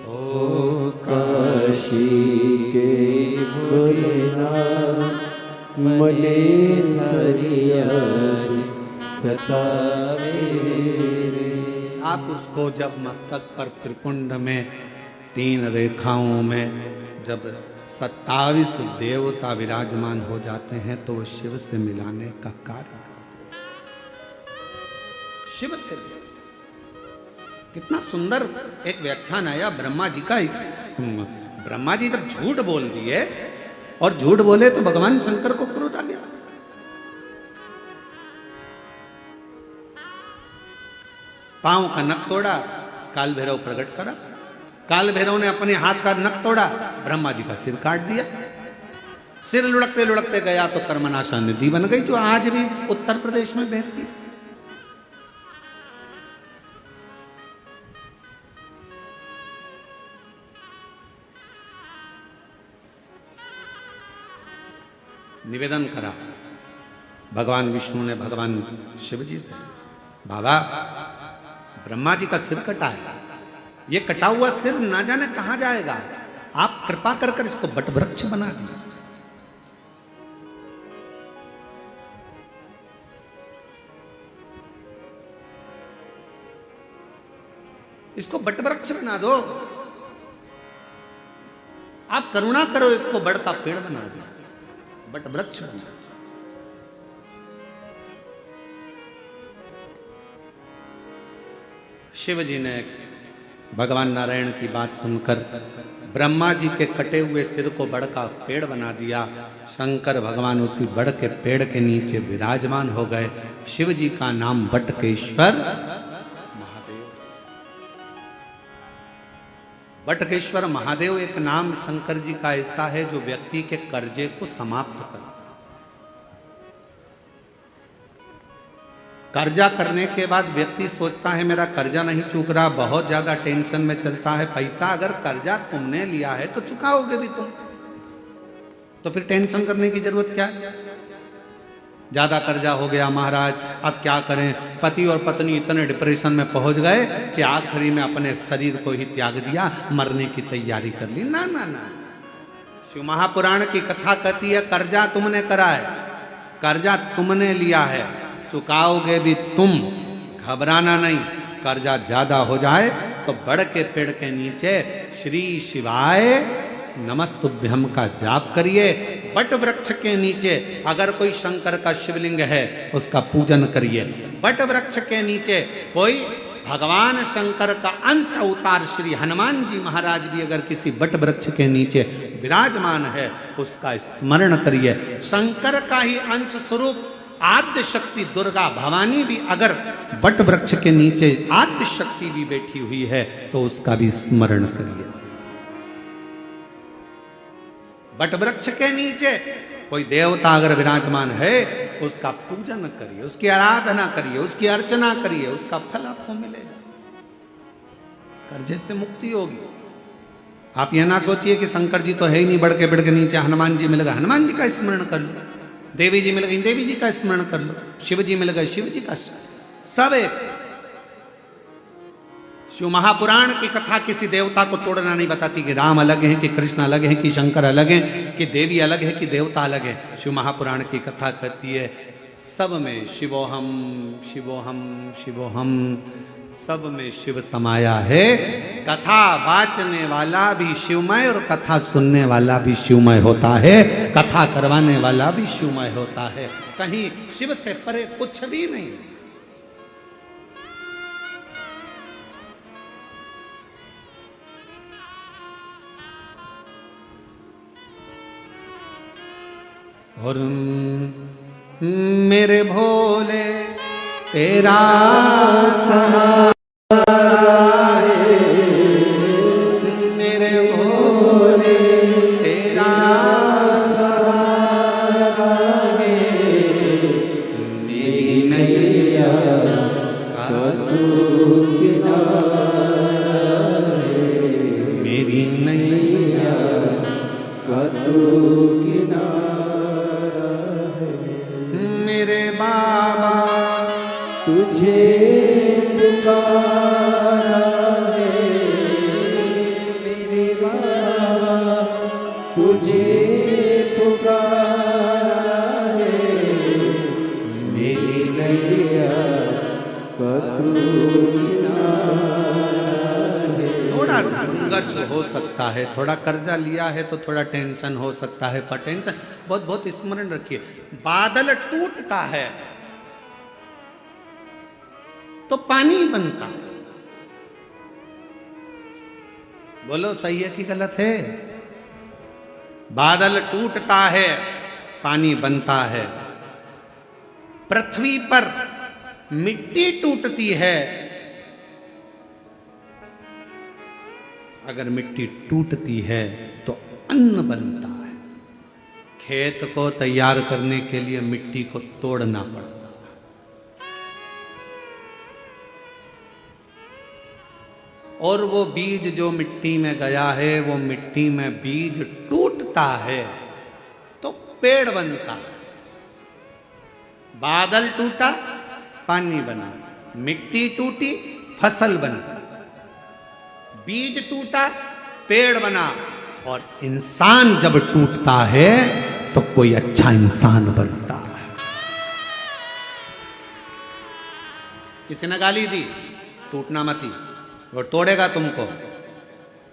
ओ काशी के भोलेनाथ, मने थारी याद सतावे। आप उसको जब मस्तक पर त्रिपुंड में 3 रेखाओं में जब 27 देवता विराजमान हो जाते हैं तो वो शिव से मिलाने का कार्य करते हैं। शिव से कितना सुंदर एक व्याख्यान आया ब्रह्मा जी का। ब्रह्मा जी जब झूठ बोल दिए और झूठ बोले तो भगवान शंकर को क्रोध आ गया। पांव का नख तोड़ा, काल भैरव प्रकट करा, काल भैरव ने अपने हाथ का नख तोड़ा, ब्रह्मा जी का सिर काट दिया। सिर लुढ़कते लुढ़कते गया तो कर्मनाशा नदी बन गई, जो आज भी उत्तर प्रदेश में बहती है। निवेदन करा भगवान विष्णु ने भगवान शिव जी से, बाबा ब्रह्मा जी का सिर कटा है, ये कटा हुआ सिर ना जाने कहां जाएगा, आप कृपा कर कर इसको बट वृक्ष बना दीजिए। इसको बट वृक्ष बना दो, आप करुणा करो, इसको बड़ का पेड़ बना दो, बट वृक्ष बना दो। शिव जी ने भगवान नारायण की बात सुनकर ब्रह्मा जी के कटे हुए सिर को बड़ का पेड़ बना दिया। शंकर भगवान उसी बड़ के पेड़ के नीचे विराजमान हो गए। शिव जी का नाम बटकेश्वर महादेव। बटकेश्वर महादेव एक नाम शंकर जी का ऐसा है जो व्यक्ति के कर्जे को समाप्त करता है। कर्जा करने के बाद व्यक्ति सोचता है मेरा कर्जा नहीं चूक रहा, बहुत ज्यादा टेंशन में चलता है। पैसा अगर कर्जा तुमने लिया है तो चुकाओगे भी तुम, तो फिर टेंशन करने की जरूरत क्या है। ज्यादा कर्जा हो गया महाराज, अब क्या करें। पति और पत्नी इतने डिप्रेशन में पहुंच गए कि आखिरी में अपने शरीर को ही त्याग दिया, मरने की तैयारी कर ली। ना ना ना, शिव महापुराण की कथा कहती है कर्जा तुमने करा है, कर्जा तुमने लिया है, चुकाओगे भी तुम, घबराना नहीं। कर्जा ज्यादा हो जाए तो बड़ के पेड़ के नीचे श्री शिवाय नमस्तुभ्यम का जाप करिए। बट वृक्ष के नीचे अगर कोई शंकर का शिवलिंग है उसका पूजन करिए। बट वृक्ष के नीचे कोई भगवान शंकर का अंश अवतार श्री हनुमान जी महाराज भी अगर किसी बट वृक्ष के नीचे विराजमान है उसका स्मरण करिए। शंकर का ही अंश स्वरूप आद्य शक्ति दुर्गा भवानी भी अगर बट वृक्ष के नीचे आद्य शक्ति भी बैठी हुई है तो उसका भी स्मरण करिए। बट वृक्ष के नीचे कोई देवता अगर विराजमान है उसका पूजन करिए, उसकी आराधना करिए, उसकी अर्चना करिए, उसका फल आपको मिलेगा, कर्जे से मुक्ति होगी। आप यह ना सोचिए कि शंकर जी तो है ही नहीं, बढ़ के नीचे हनुमान जी मिल गए, हनुमान जी का स्मरण कर लो। देवी जी मिल गई, देवी जी का स्मरण कर लो। शिव जी मिल गए, शिव जी का। सब एक। शिव महापुराण की कथा किसी देवता को तोड़ना नहीं बताती कि राम अलग है कि कृष्ण अलग है कि शंकर अलग है कि देवी अलग है कि देवता अलग है। शिव महापुराण की कथा कहती है सब में शिवोहम शिवोहम शिवोहम, सब में शिव समाया है। कथा वाचने वाला भी शिवमय और कथा सुनने वाला भी शिवमय होता है, कथा करवाने वाला भी शिवमय होता है। कहीं शिव से परे कुछ भी नहीं। और मेरे भोले तेरा सहारा है, मेरे भोले तेरा सहारा है, मेरी नैया का तू किनारा है, मेरी नैया का तू किनारा है। मेरे बाबा तुझे पुकारा है, मेरे बाबा तुझे पुकारा है, मेरी नैया का तू किनारा है। थोड़ा संघर्ष हो सकता है, थोड़ा कर्जा लिया है तो थोड़ा टेंशन हो सकता है, पर टेंशन बहुत बहुत स्मरण रखिए। बादल टूटता है तो पानी बनता। बोलो सही है कि गलत है? बादल टूटता है पानी बनता है। पृथ्वी पर मिट्टी टूटती है, अगर मिट्टी टूटती है तो अन्न बनता है। खेत को तैयार करने के लिए मिट्टी को तोड़ना पड़ता है। और वो बीज जो मिट्टी में गया है, वो मिट्टी में बीज टूटता है तो पेड़ बनता है। बादल टूटा पानी बना, मिट्टी टूटी फसल बनी, बीज टूटा पेड़ बना, और इंसान जब टूटता है तो कोई अच्छा इंसान बनता है। किसी ने गाली दी, टूटना मती, वो तोड़ेगा तुमको।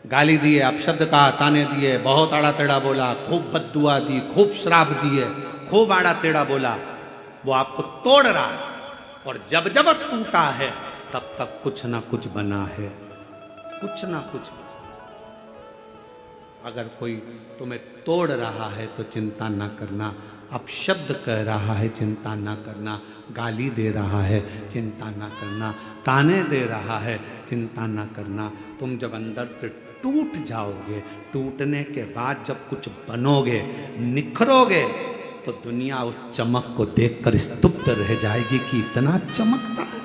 गाली दिए, अपशब्द कहा, ताने दिए, बहुत आड़ा टेढ़ा बोला, खूब बद्दुआ दी, खूब श्राप दिए, खूब आड़ा टेढ़ा बोला, वो आपको तोड़ रहा है। और जब जब टूटा है तब तक कुछ ना कुछ बना है, कुछ ना कुछ। अगर कोई तुम्हें तोड़ रहा है तो चिंता ना करना, अपशब्द कह रहा है चिंता ना करना, गाली दे रहा है चिंता ना करना, ताने दे रहा है चिंता ना करना। तुम जब अंदर से टूट जाओगे, टूटने के बाद जब कुछ बनोगे, निखरोगे, तो दुनिया उस चमक को देखकर स्तब्ध रह जाएगी कि इतना चमकता है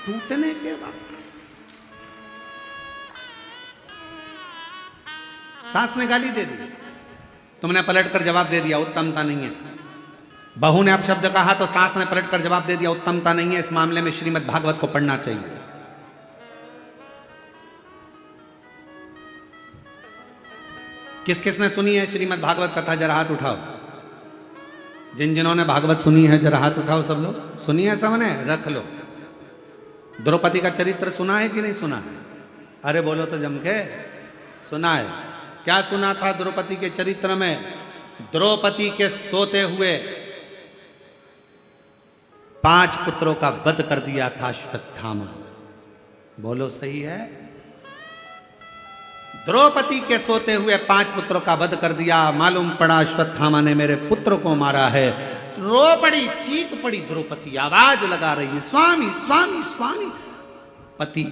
टूटने के बाद। सास ने गाली दे दी, तुमने पलटकर जवाब दे दिया, उत्तमता नहीं है। बहू ने अपशब्द कहा तो सास ने पलटकर जवाब दे दिया, उत्तमता नहीं है। इस मामले में श्रीमद् भागवत को पढ़ना चाहिए। किस किसने सुनी है श्रीमद् भागवत कथा? जरा हाथ उठाओ। जिन जिन्होंने भागवत सुनी है जरा हाथ उठाओ। सब लोग सुनी है? सबने रख लो। द्रौपदी का चरित्र सुना है कि नहीं सुना है? अरे बोलो तो जम के। सुना है। क्या सुना था द्रौपदी के चरित्र में? द्रौपदी के सोते हुए 5 पुत्रों का वध कर दिया था अश्वत्थामा। बोलो सही है? द्रौपदी के सोते हुए 5 पुत्रों का वध कर दिया। मालूम पड़ा अश्वत्थामा ने मेरे पुत्र को मारा है। रो पड़ी, चीख पड़ी द्रौपदी, आवाज लगा रही है, स्वामी स्वामी स्वामी। पति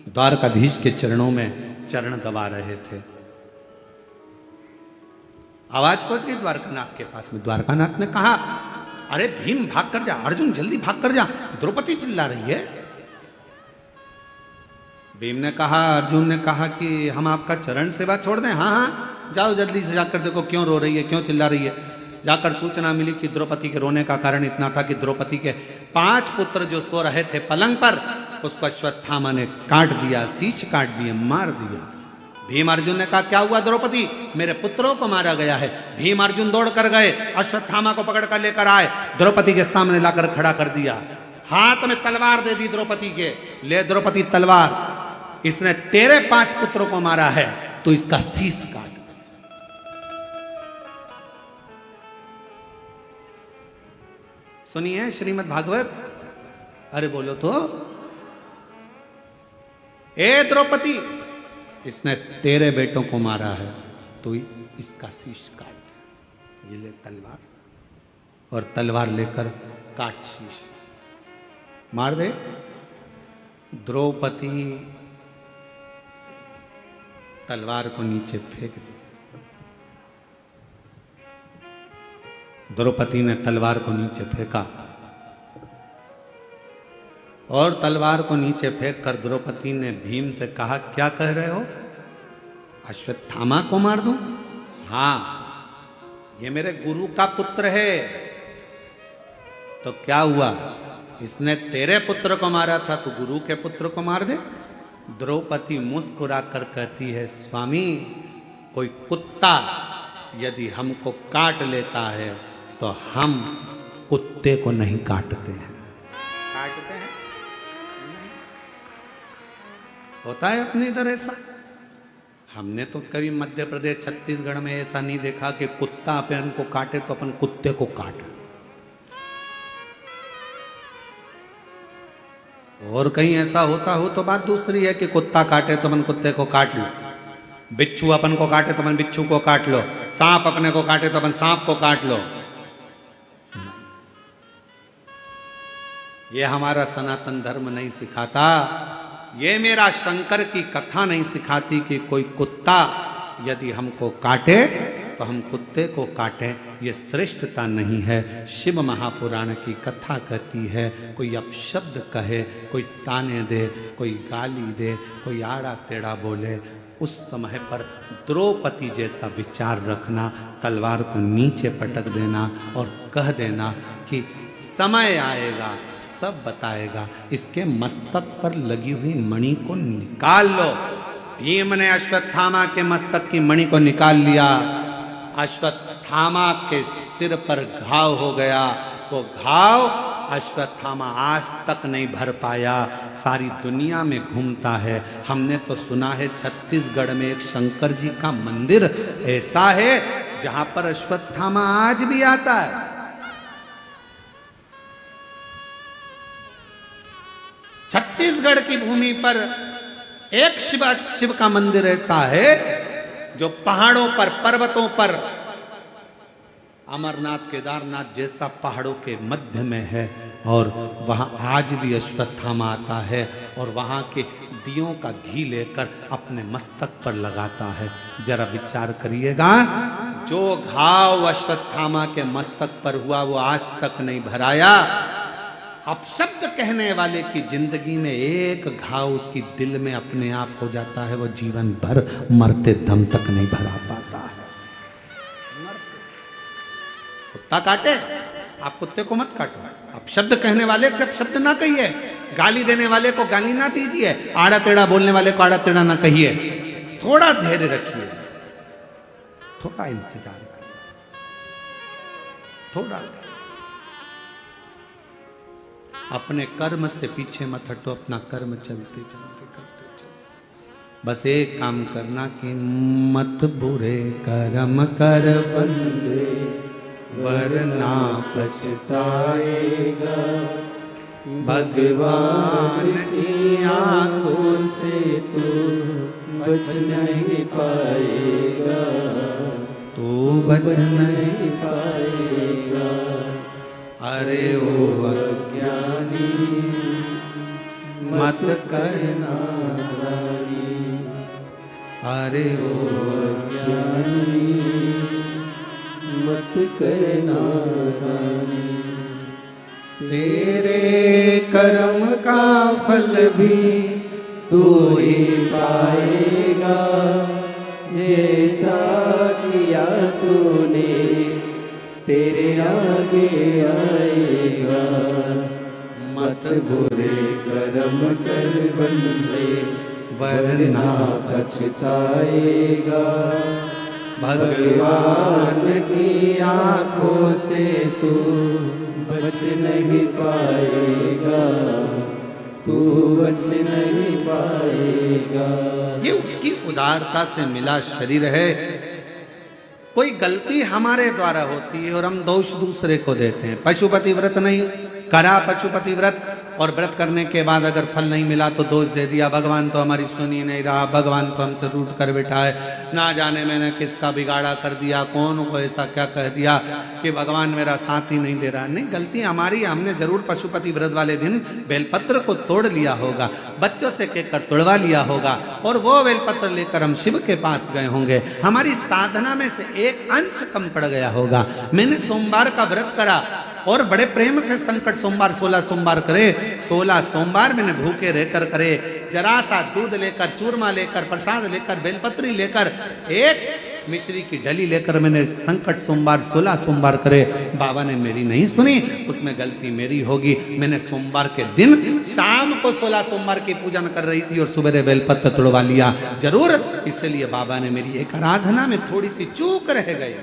द्वारकाधीश के चरणों में चरण दबा रहे थे। आवाज पहुंच गई द्वारकानाथ के पास में। द्वारकानाथ ने कहा, अरे भीम भाग कर जा, अर्जुन जल्दी भाग कर जा, द्रौपदी चिल्ला रही है। भीम ने कहा, अर्जुन ने कहा कि हम आपका चरण सेवा छोड़ दें? हाँ हाँ जाओ जल्दी से जाकर देखो क्यों रो रही है, क्यों चिल्ला रही है। जाकर सूचना मिली कि द्रौपदी के रोने का कारण इतना था कि द्रौपदी के 5 पुत्र जो सो रहे थे पलंग पर, उसको अश्वत्थामा ने काट दिया, शीश काट दिए, मार दिया। भीम अर्जुन ने कहा, क्या हुआ द्रौपदी? मेरे पुत्रों को मारा गया है। भीम अर्जुन दौड़ कर गए, अश्वत्थामा को पकड़ कर लेकर आए, द्रौपदी के सामने लाकर खड़ा कर दिया। हाथ में तलवार दे दी द्रौपदी के, ले द्रौपदी तलवार, इसने तेरे 5 पुत्रों को मारा है तो इसका शीश काट। सुनिए श्रीमद् भागवत। अरे बोलो तो। ए द्रौपदी, इसने तेरे बेटों को मारा है तो इसका शीश काट दे। ये ले तलवार, और तलवार लेकर काट शीश, मार दे। द्रौपदी तलवार को नीचे फेंक दी। द्रौपदी ने तलवार को नीचे फेंका, और तलवार को नीचे फेंक कर द्रौपदी ने भीम से कहा, क्या कह रहे हो? अश्वत्थामा को मार दूं? हाँ, ये मेरे गुरु का पुत्र है। तो क्या हुआ? इसने तेरे पुत्र को मारा था तो गुरु के पुत्र को मार दे। द्रौपदी मुस्कुरा कर कहती है, स्वामी, कोई कुत्ता यदि हमको काट लेता है तो हम कुत्ते को नहीं काटते हैं। काटते हैं? होता है अपने इधर ऐसा। हमने तो कभी मध्य प्रदेश छत्तीसगढ़ में ऐसा नहीं देखा कि कुत्ता अपन को काटे तो अपन कुत्ते को काटे। और कहीं ऐसा होता हो तो बात दूसरी है कि कुत्ता काटे तो अपन कुत्ते को काट लो, बिच्छू अपन को काटे तो अपन बिच्छू को काट लो, सांप अपने को काटे तो अपन सांप को काट लो। ये हमारा सनातन धर्म नहीं सिखाता, ये मेरा शंकर की कथा नहीं सिखाती कि कोई कुत्ता यदि हमको काटे तो हम कुत्ते को काटें। ये श्रेष्ठता नहीं है। शिव महापुराण की कथा कहती है, कोई अपशब्द कहे, कोई ताने दे, कोई गाली दे, कोई आड़ा टेढ़ा बोले, उस समय पर द्रौपदी जैसा विचार रखना, तलवार को नीचे पटक देना और कह देना कि समय आएगा सब बताएगा। इसके मस्तक पर लगी हुई मणि को निकाल लो। भीम ने अश्वत्थामा के मस्तक की मणि को निकाल लिया। अश्वत्थामा के सिर पर घाव हो गया। वो घाव अश्वत्थामा आज तक नहीं भर पाया, सारी दुनिया में घूमता है। हमने तो सुना है छत्तीसगढ़ में एक शंकर जी का मंदिर ऐसा है जहां पर अश्वत्थामा आज भी आता है। छत्तीसगढ़ की भूमि पर एक शिव का मंदिर ऐसा है जो पहाड़ों पर, पर्वतों पर, अमरनाथ केदारनाथ जैसा पहाड़ों के मध्य में है, और वहां आज भी अश्वत्थामा आता है और वहां के दियों का घी लेकर अपने मस्तक पर लगाता है। जरा विचार करिएगा, जो घाव अश्वत्थामा के मस्तक पर हुआ वो आज तक नहीं भराया। अब शब्द कहने वाले की जिंदगी में एक घाव उसकी दिल में अपने आप हो जाता है, वो जीवन भर मरते दम तक नहीं भरा पाता है। कुत्ता काटे, आप कुत्ते को मत काटो। अब शब्द कहने वाले से अब शब्द ना कहिए, गाली देने वाले को गाली ना दीजिए, आड़ा टेढ़ा बोलने वाले को आड़ा टेढ़ा ना कहिए। थोड़ा धैर्य रखिए, थोड़ा इंतजार करिए, थोड़ा। अपने कर्म से पीछे मत हटो, अपना कर्म चलते चलते करते चलो। बस एक काम करना कि मत बुरे कर्म कर बंदे, वरना पछताएगा। भगवान की आंखों से तू बच नहीं पाएगा, तू बच नहीं पाएगा। अरे ओ अज्ञानी मत करना रानी, अरे ओ अज्ञानी मत करना रानी। तेरे कर्म का फल भी तू ही पाएगा, जैसा किया तूने तेरे आगे आएगा। मत बुरे कर्म कर बंदे, वरना पछताएगा। भगवान की आंखों से तू बच नहीं पाएगा, तू बच नहीं पाएगा। ये उसकी उदारता से मिला शरीर है। कोई गलती हमारे द्वारा होती है और हम दोष दूसरे को देते हैं। पशुपति व्रत नहीं करा, पशुपति व्रत, और व्रत करने के बाद अगर फल नहीं मिला तो दोष दे दिया, भगवान तो हमारी सुनी नहीं रहा, भगवान तो हमसे रूठ कर बैठा है, ना जाने मैंने किसका बिगाड़ा कर दिया, कौन को ऐसा क्या कह दिया कि भगवान मेरा साथ ही नहीं दे रहा। नहीं, गलती हमारी, हमने जरूर पशुपति व्रत वाले दिन बेलपत्र को तोड़ लिया होगा, बच्चों से कहकर तोड़वा लिया होगा, और वो बेलपत्र लेकर हम शिव के पास गए होंगे। हमारी साधना में से एक अंश कम पड़ गया होगा। मैंने सोमवार का व्रत करा और बड़े प्रेम से संकट सोमवार 16 सोमवार करे, 16 सोमवार मैंने भूखे रहकर करे, जरा सा दूध लेकर, चूरमा लेकर, प्रसाद लेकर, बेलपत्री लेकर, एक मिश्री की डली लेकर मैंने संकट सोमवार 16 सोमवार करे। बाबा ने मेरी नहीं सुनी, उसमें गलती मेरी होगी। मैंने सोमवार के दिन शाम को 16 सोमवार की पूजन कर रही थी और सुबह बेलपत्र तोड़वा लिया जरूर, इसलिए बाबा ने मेरी एक आराधना में थोड़ी सी चूक रह गई।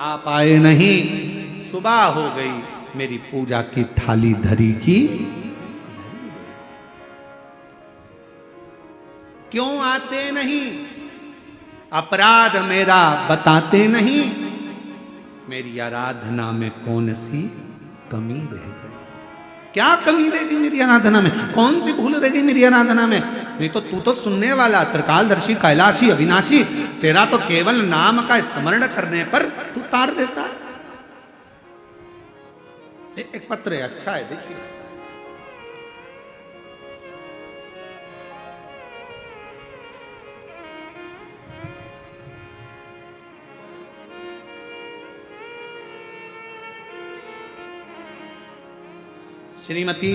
आप आए नहीं, सुबह हो गई, मेरी पूजा की थाली धरी की। क्यों आते नहीं? अपराध मेरा बताते नहीं। मेरी आराधना में कौन सी कमी रह गई? क्या कमी रह गई मेरी आराधना में? कौन सी भूल रह गई मेरी आराधना में? नहीं तो तू तो सुनने वाला, त्रिकालदर्शी, कैलाशी, अविनाशी, तेरा तो केवल नाम का स्मरण करने पर तू तार देता। एक पत्र है, अच्छा है, देखिए। श्रीमती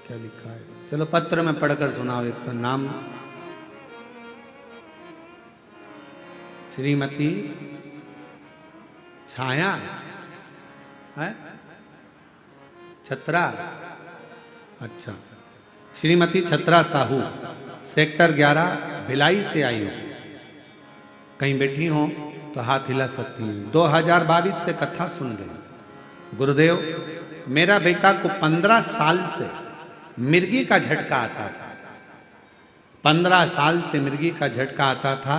क्या लिखा है? चलो पत्र में पढ़कर सुनाओ। एक तो नाम श्रीमती छाया है, छत्रा, अच्छा, श्रीमती छत्रा साहू, सेक्टर 11 भिलाई से आई हो। कहीं बैठी हो तो हाथ हिला सकती हैं। 2022 से कथा सुन रहे। गुरुदेव, मेरा बेटा को 15 साल से मिर्गी का झटका आता था। 15 साल से मिर्गी का झटका आता था।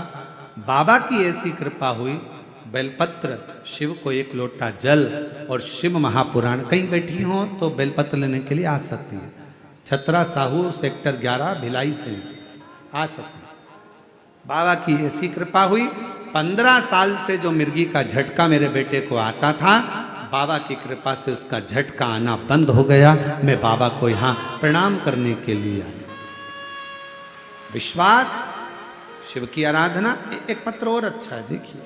बाबा की ऐसी कृपा हुई, बेलपत्र, शिव को एक लोटा जल और शिव महापुराण। कहीं बैठी हो तो बेलपत्र लेने के लिए आ सकती हैं। छतरा साहू सेक्टर 11 भिलाई से आ सकती हैं। बाबा की ऐसी कृपा हुई, 15 साल से जो मिर्गी का झटका मेरे बेटे को आता था, बाबा की कृपा से उसका झटका आना बंद हो गया। मैं बाबा को यहां प्रणाम करने के लिए आया। विश्वास, शिव की आराधना। एक पत्र और अच्छा है, देखिए।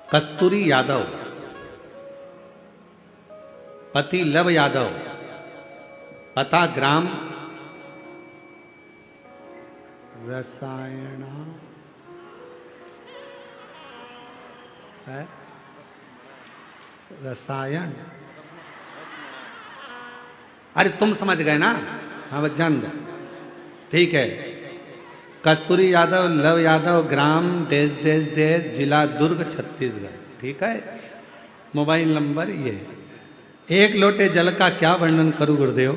कस्तूरी यादव, पति लव यादव, पता ग्राम रसायण है, रसायन। अरे तुम समझ गए ना? हाँ बस जान दो, ठीक है। कस्तूरी यादव, लव यादव, ग्राम देश देश देश, जिला दुर्ग, छत्तीसगढ़। ठीक है। मोबाइल नंबर ये। एक लोटे जल का क्या वर्णन करूं गुरुदेव।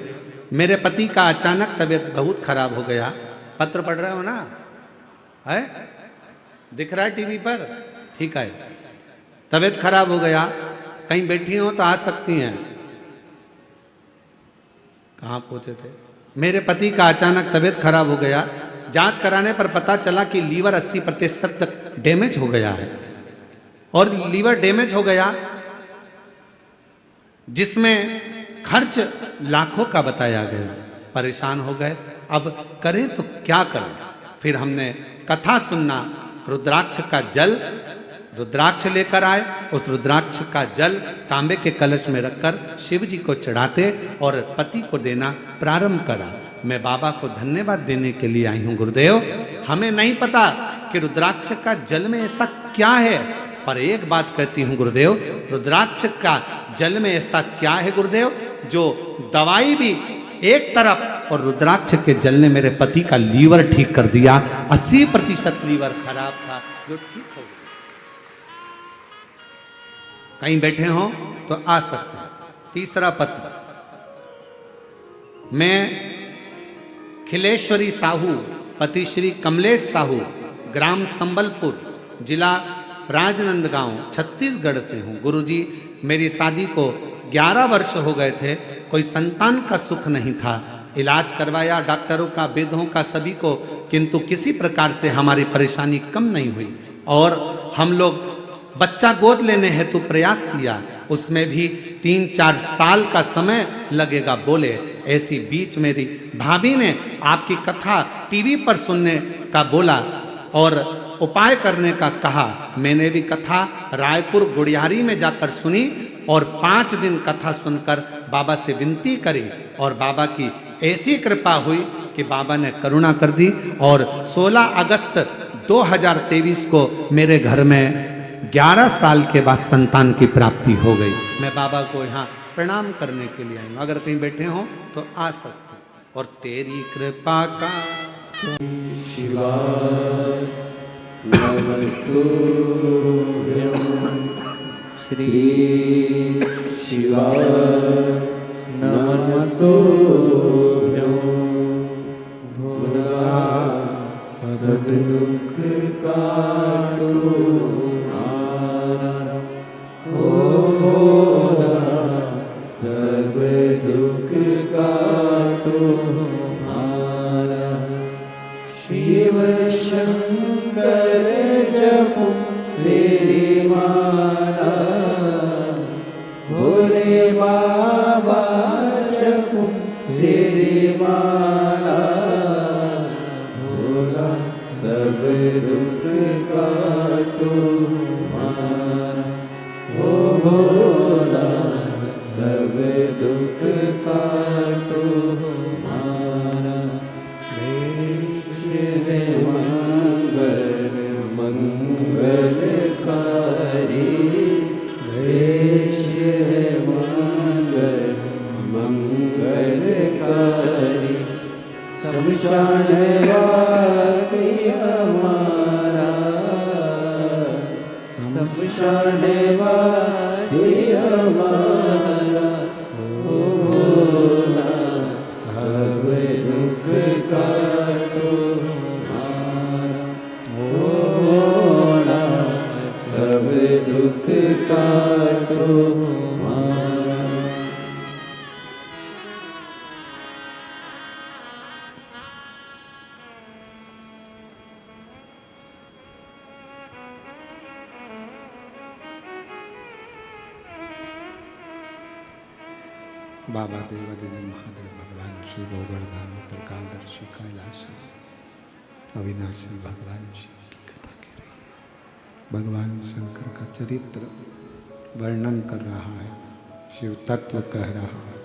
मेरे पति का अचानक तबीयत बहुत खराब हो गया। पत्र पढ़ रहे हो ना? है, दिख रहा है टीवी पर? ठीक है। तबीयत खराब हो गया, कहीं बैठी हो तो आ सकती हैं। कहाँ पहुंचे थे? मेरे पति का अचानक तबीयत खराब हो गया। जांच कराने पर पता चला कि लीवर 80% तक डैमेज हो गया है। और लीवर डैमेज हो गया जिसमें खर्च लाखों का बताया गया। परेशान हो गए, अब करें तो क्या करें। फिर हमने कथा सुनना, रुद्राक्ष का जल, रुद्राक्ष लेकर आए। उस रुद्राक्ष का जल तांबे के कलश में रखकर शिव जी को चढ़ाते और पति को देना प्रारंभ करा। मैं बाबा को धन्यवाद देने के लिए आई हूं गुरुदेव। हमें नहीं पता कि रुद्राक्ष का जल में ऐसा क्या है, पर एक बात कहती हूं गुरुदेव, रुद्राक्ष का जल में ऐसा क्या है गुरुदेव, जो दवाई भी एक तरफ और रुद्राक्ष के जल ने मेरे पति का लीवर ठीक कर दिया। 80% लीवर खराब था जो ठीक हो गया। कहीं बैठे हो तो आ सकते हैं। तीसरा पत्र, मैं खिलेश्वरी साहू, पति श्री कमलेश साहू, ग्राम संबलपुर, जिला राजनंदगांव, छत्तीसगढ़ से हूँ। गुरुजी, मेरी शादी को 11 वर्ष हो गए थे, कोई संतान का सुख नहीं था। इलाज करवाया डॉक्टरों का, वेदों का, सभी को, किंतु किसी प्रकार से हमारी परेशानी कम नहीं हुई। और हम लोग बच्चा गोद लेने हेतु प्रयास किया, उसमें भी 3-4 साल का समय लगेगा बोले। ऐसी बीच मेरी भाभी ने आपकी कथा टीवी पर सुनने का बोला और उपाय करने का कहा। मैंने भी कथा रायपुर गुड़ियारी में जाकर सुनी और 5 दिन कथा सुनकर बाबा से विनती करी और बाबा की ऐसी कृपा हुई कि बाबा ने करुणा कर दी। और 16 अगस्त 2023 को मेरे घर में 11 साल के बाद संतान की प्राप्ति हो गई। मैं बाबा को यहाँ प्रणाम करने के लिए आई हूँ। अगर कहीं बैठे हो तो आ सकते। और तेरी कृपा का शिवाय नमस्तुभ्यं श्री शिवाय नमस्तुभ्यं भोला सब दुख काटो ओ भोला सब दुख काटो हमारा। शिव शंकर जपो तेरी माला, भोले बाबा जपो तेरी माला, भोला सब दुख काटो हमारा। ओ भोला सब दुख काटो हमारा। देश है मंगल मंगलकारी, देश है मंगल मंगलकारी। शमशान वासी हमारा, शमशान वासी बाबा देवादिदेव महादेव भगवान श्री गोवर्धन त्रिकालदर्शी कैलाश अविनाशी भगवान शिव की कथा कह रही है। भगवान शंकर का चरित्र वर्णन कर रहा है, शिव तत्व कह रहा है,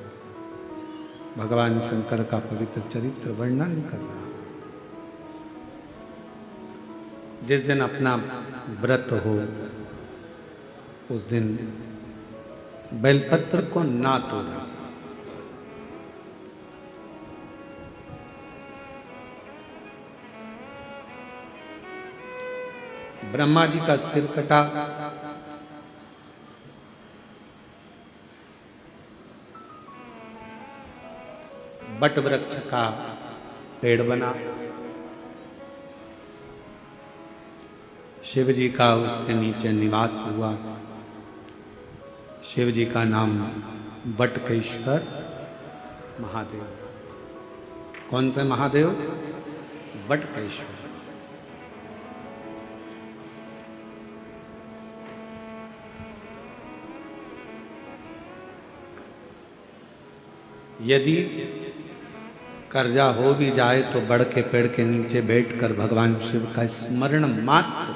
भगवान शंकर का पवित्र चरित्र वर्णन कर रहा है। जिस दिन अपना व्रत हो उस दिन बेलपत्र को ना तोड़ना। ब्रह्मा जी का सिर कटा, बट वृक्ष का पेड़ बना, शिव जी का उसके नीचे निवास हुआ। शिव जी का नाम बटकेश्वर महादेव। कौन से महादेव? बटकेश्वर। यदि कर्जा हो भी जाए तो बड़ के पेड़ के नीचे बैठकर भगवान शिव का स्मरण मात्र।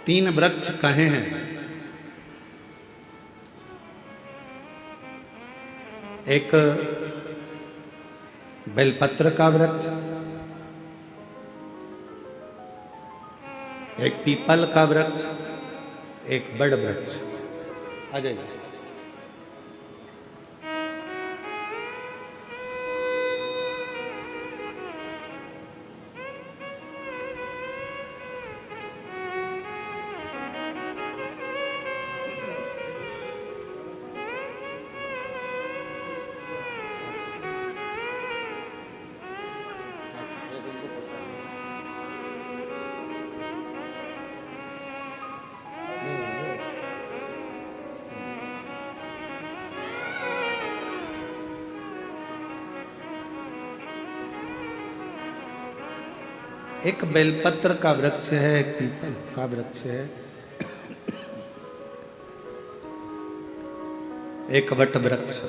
तीन वृक्ष कहे हैं, एक बेलपत्र का वृक्ष, एक पीपल का वृक्ष, एक बड़ वृक्ष। आ जाइए। एक बेलपत्र का वृक्ष है, एक पीपल का वृक्ष है, एक वट वृक्ष।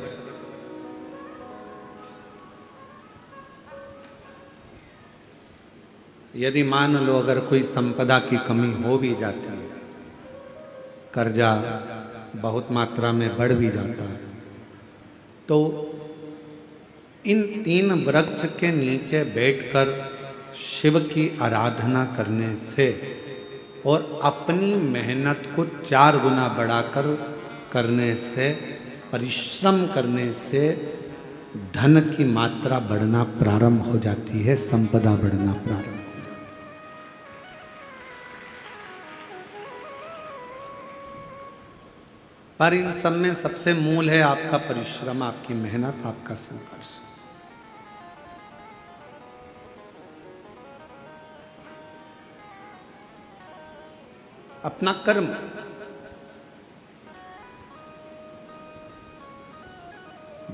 यदि मान लो अगर कोई संपदा की कमी हो भी जाती है, कर्जा बहुत मात्रा में बढ़ भी जाता है, तो इन तीन वृक्ष के नीचे बैठकर शिव की आराधना करने से और अपनी मेहनत को 4 गुना बढ़ाकर करने से, परिश्रम करने से धन की मात्रा बढ़ना प्रारंभ हो जाती है, संपदा बढ़ना प्रारंभ हो जाती है। पर इन सब में सबसे मूल है आपका परिश्रम, आपकी मेहनत, आपका संघर्ष। अपना कर्म।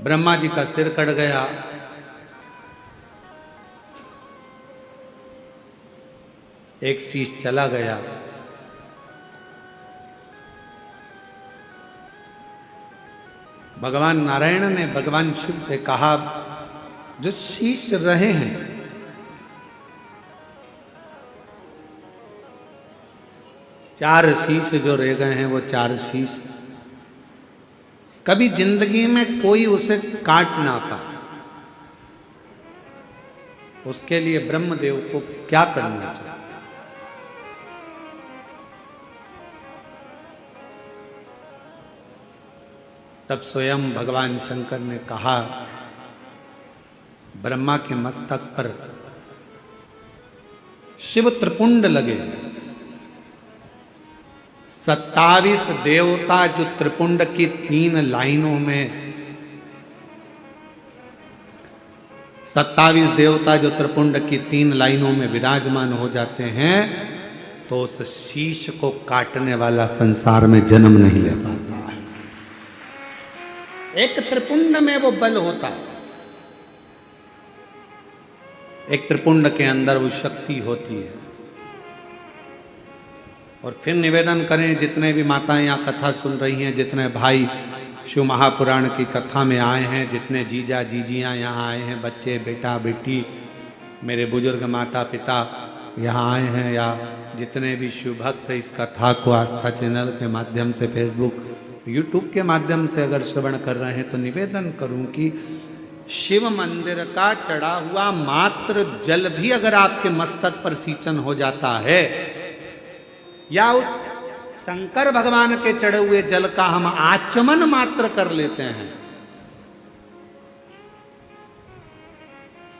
ब्रह्मा जी का सिर कट गया, एक शीश चला गया, भगवान नारायण ने भगवान शिव से कहा, जो शीश रहे हैं चार शीश जो रह गए हैं, वो 4 शीश कभी जिंदगी में कोई उसे काट ना पाए। उसके लिए ब्रह्मदेव को क्या करना चाहिए? तब स्वयं भगवान शंकर ने कहा, ब्रह्मा के मस्तक पर शिव त्रिपुंड लगे, 27 देवता जो त्रिपुंड की 3 लाइनों में, 27 देवता जो त्रिपुंड की 3 लाइनों में विराजमान हो जाते हैं, तो उस शीश को काटने वाला संसार में जन्म नहीं ले पाता है। एक त्रिपुंड में वो बल होता है, एक त्रिपुंड के अंदर वो शक्ति होती है। और फिर निवेदन करें, जितने भी माताएं यहाँ कथा सुन रही हैं, जितने भाई शिव महापुराण की कथा में आए हैं, जितने जीजा जीजियाँ यहाँ आए हैं, बच्चे बेटा बेटी, मेरे बुजुर्ग माता पिता यहाँ आए हैं, या जितने भी शिव भक्त इस कथा को आस्था चैनल के माध्यम से, फेसबुक यूट्यूब के माध्यम से अगर श्रवण कर रहे हैं, तो निवेदन करूं कि शिव मंदिर का चढ़ा हुआ मात्र जल भी अगर आपके मस्तक पर सिंचन हो जाता है, या उस शंकर भगवान के चढ़े हुए जल का हम आचमन मात्र कर लेते हैं,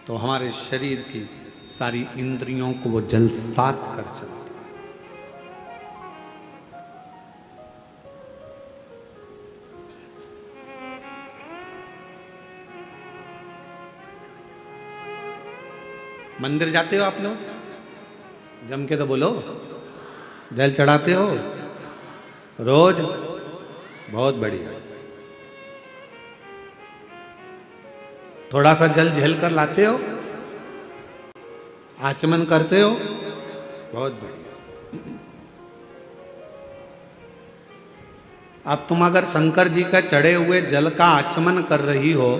तो हमारे शरीर की सारी इंद्रियों को वो जल साफ कर सकता है। मंदिर जाते हो आप लोग? जम के तो बोलो। जल चढ़ाते हो रोज? बहुत बढ़िया। थोड़ा सा जल झेल कर लाते हो? आचमन करते हो? बहुत बढ़िया। अब तुम अगर शंकर जी का चढ़े हुए जल का आचमन कर रही हो,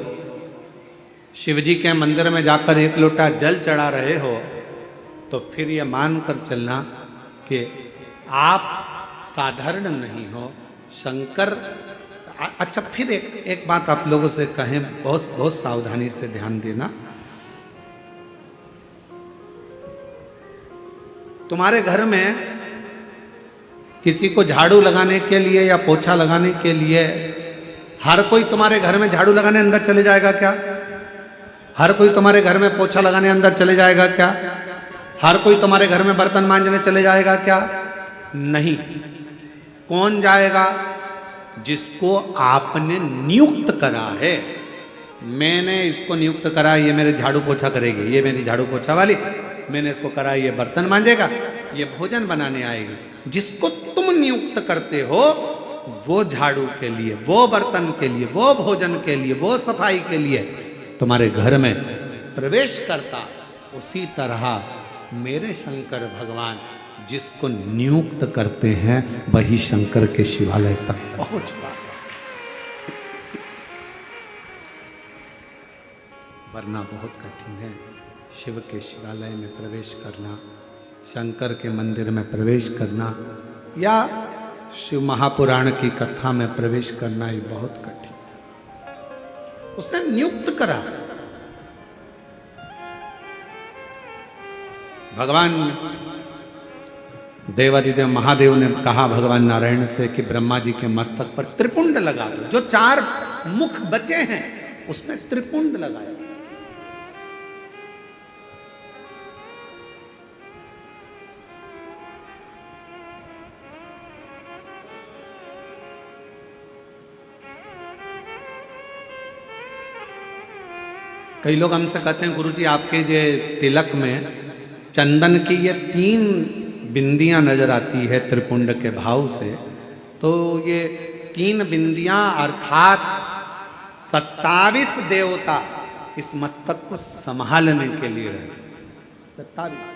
शिव जी के मंदिर में जाकर एक लोटा जल चढ़ा रहे हो, तो फिर ये मान कर चलना कि आप साधारण नहीं हो। शंकर, अच्छा फिर एक बात आप लोगों से कहें, बहुत बहुत सावधानी से ध्यान देना। तुम्हारे घर में किसी को झाड़ू लगाने के लिए या पोछा लगाने के लिए, हर कोई तुम्हारे घर में झाड़ू लगाने अंदर चले जाएगा क्या? हर कोई तुम्हारे घर में पोछा लगाने अंदर चले जाएगा क्या? हर कोई तुम्हारे घर में बर्तन मांजने चले जाएगा क्या? नहीं। कौन जाएगा? जिसको आपने नियुक्त करा है। मैंने इसको नियुक्त करा, ये मेरे झाड़ू पोछा करेगी, ये मेरी झाड़ू पोछा वाली, मैंने इसको करा, ये बर्तन मांजेगा, ये भोजन बनाने आएगी। जिसको तुम नियुक्त करते हो, वो झाड़ू के लिए, वो बर्तन के लिए, वो भोजन के लिए, वो सफाई के लिए तुम्हारे घर में प्रवेश करता, उसी तरह मेरे शंकर भगवान जिसको नियुक्त करते हैं, वही शंकर के शिवालय तक पहुंच पाता। वरना बहुत कठिन है शिव के शिवालय में प्रवेश करना, शंकर के मंदिर में प्रवेश करना, या शिव महापुराण की कथा में प्रवेश करना, ये बहुत कठिन। उसने नियुक्त करा। भगवान देवादिदेव महादेव ने कहा भगवान नारायण से कि ब्रह्मा जी के मस्तक पर त्रिपुंड लगा दो। जो 4 मुख बचे हैं उसमें त्रिपुंड लगाया। कई लोग हमसे कहते हैं, गुरुजी आपके जे तिलक में चंदन की ये 3 बिंदियां नजर आती है त्रिपुंड के भाव से, तो ये 3 बिंदियां अर्थात 27 देवता इस मस्तक को संभालने के लिए रहे। 27।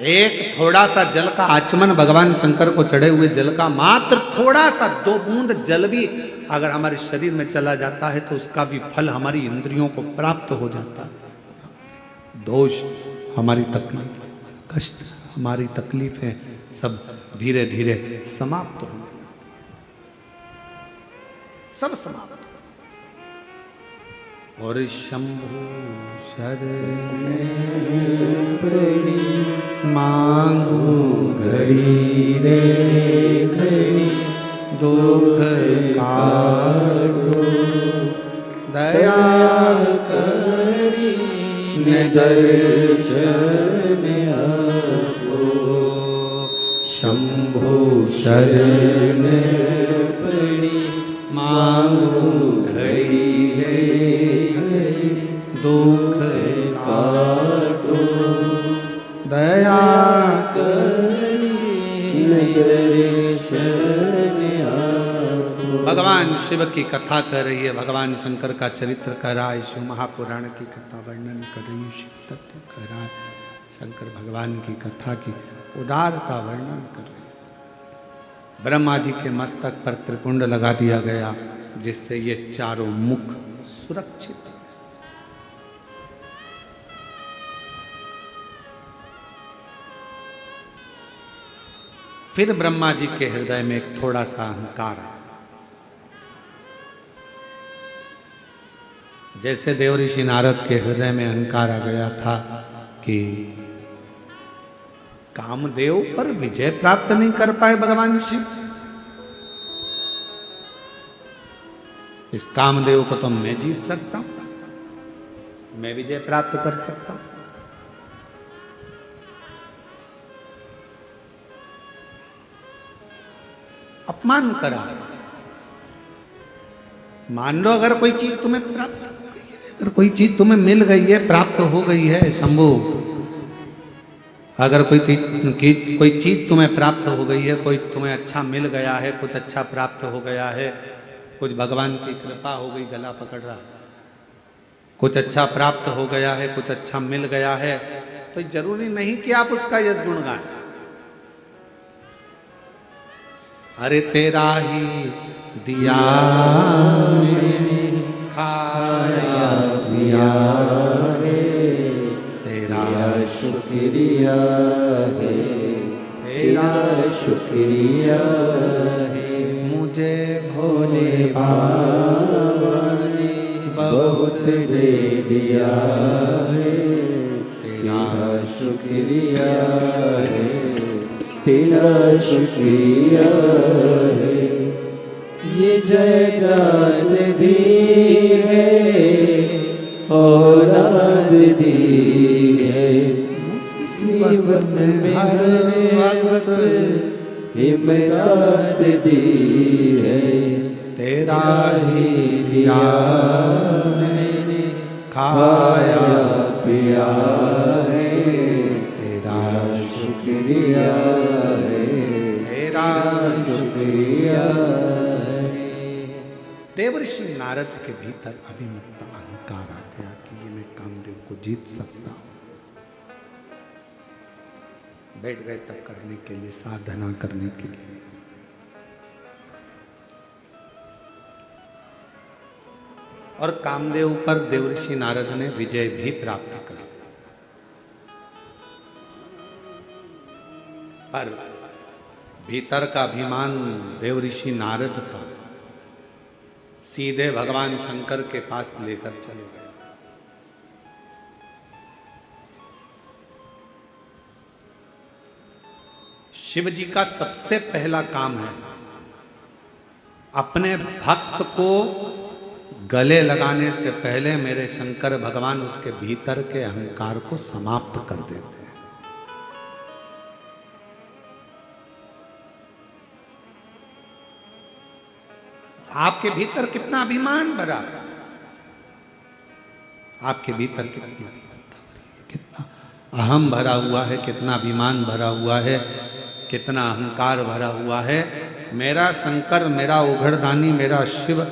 एक थोड़ा सा जल का आचमन भगवान शंकर को चढ़े हुए जल का, मात्र थोड़ा सा 2 बूंद जल भी अगर हमारे शरीर में चला जाता है तो उसका भी फल हमारी इंद्रियों को प्राप्त हो जाता है। दोष, हमारी तकलीफ, कष्ट, हमारी तकलीफें सब धीरे धीरे समाप्त हो, सब समाप्त। और शंभु शरण मांगू घड़ी रे घड़ी, दुख काटो दया करी, दर्शन आपो। शंभु शरण पड़ी मांगू घड़ी दुख काटो दया करी, दर्शन आपो। भगवान शिव की कथा कर रही है, भगवान शंकर का चरित्र कर रहा है, शिव महापुराण की कथा वर्णन कर रही है, शिव तत्व कर रहा है, शंकर भगवान की कथा की उदारता वर्णन कर रही है। ब्रह्मा जी के मस्तक पर त्रिपुंड लगा दिया गया, जिससे ये चारों मुख सुरक्षित है। फिर ब्रह्मा जी के हृदय में एक थोड़ा सा अहंकार है। जैसे देव ऋषि नारद के हृदय में अहंकार आ गया था कि कामदेव पर विजय प्राप्त नहीं कर पाए भगवान शिव, इस कामदेव को तो मैं जीत सकता हूं, मैं विजय प्राप्त कर सकता हूं। अपमान करा। मान लो अगर कोई चीज तुम्हें प्राप्त हो गई है, अगर कोई चीज तुम्हें मिल गई है, प्राप्त हो गई है शंभु, अगर कोई चीज तुम्हें प्राप्त हो गई है, कोई तुम्हें अच्छा मिल गया है, कुछ अच्छा प्राप्त हो गया है, कुछ भगवान की कृपा हो गई, गला पकड़ रहा, कुछ अच्छा प्राप्त हो गया है, कुछ अच्छा मिल गया है, तो जरूरी नहीं कि आप उसका यश गुण गाएं। अरे तेरा ही दिया खाया पिया है, तेरा शुक्रिया है, तेरा शुक्रिया है, मुझे भोले बाबा ने बहुत दे दिया है, तेरा शुक्रिया है, तेरा शुक्रिया है। ये जायदाद दी है, औलाद दी है, मुसीबत में हर वक्त इमदाद दी है, तेरा ही दिया मैंने खाया पिया है, तेरा शुक्रिया है, तेरा शुक्रिया है। देवर्षि नारद के भीतर अभिमत अहंकार आ गया कि ये मैं कामदेव को जीत सकता हूं। बैठ गए तब करने के लिए, साधना करने के लिए। और कामदेव पर देवर्षि नारद ने विजय भी प्राप्त कर, पर भीतर का अभिमान देवर्षि नारद का सीधे भगवान शंकर के पास लेकर चले गए। शिव जी का सबसे पहला काम है अपने भक्त को गले लगाने से पहले मेरे शंकर भगवान उसके भीतर के अहंकार को समाप्त कर देते हैं। आपके भीतर कितना अभिमान भरा, आपके भीतर कितना अहम भरा हुआ है, कितना अभिमान भरा हुआ है, कितना अहंकार भरा हुआ है। मेरा शंकर, मेरा उघड़दानी, मेरा शिव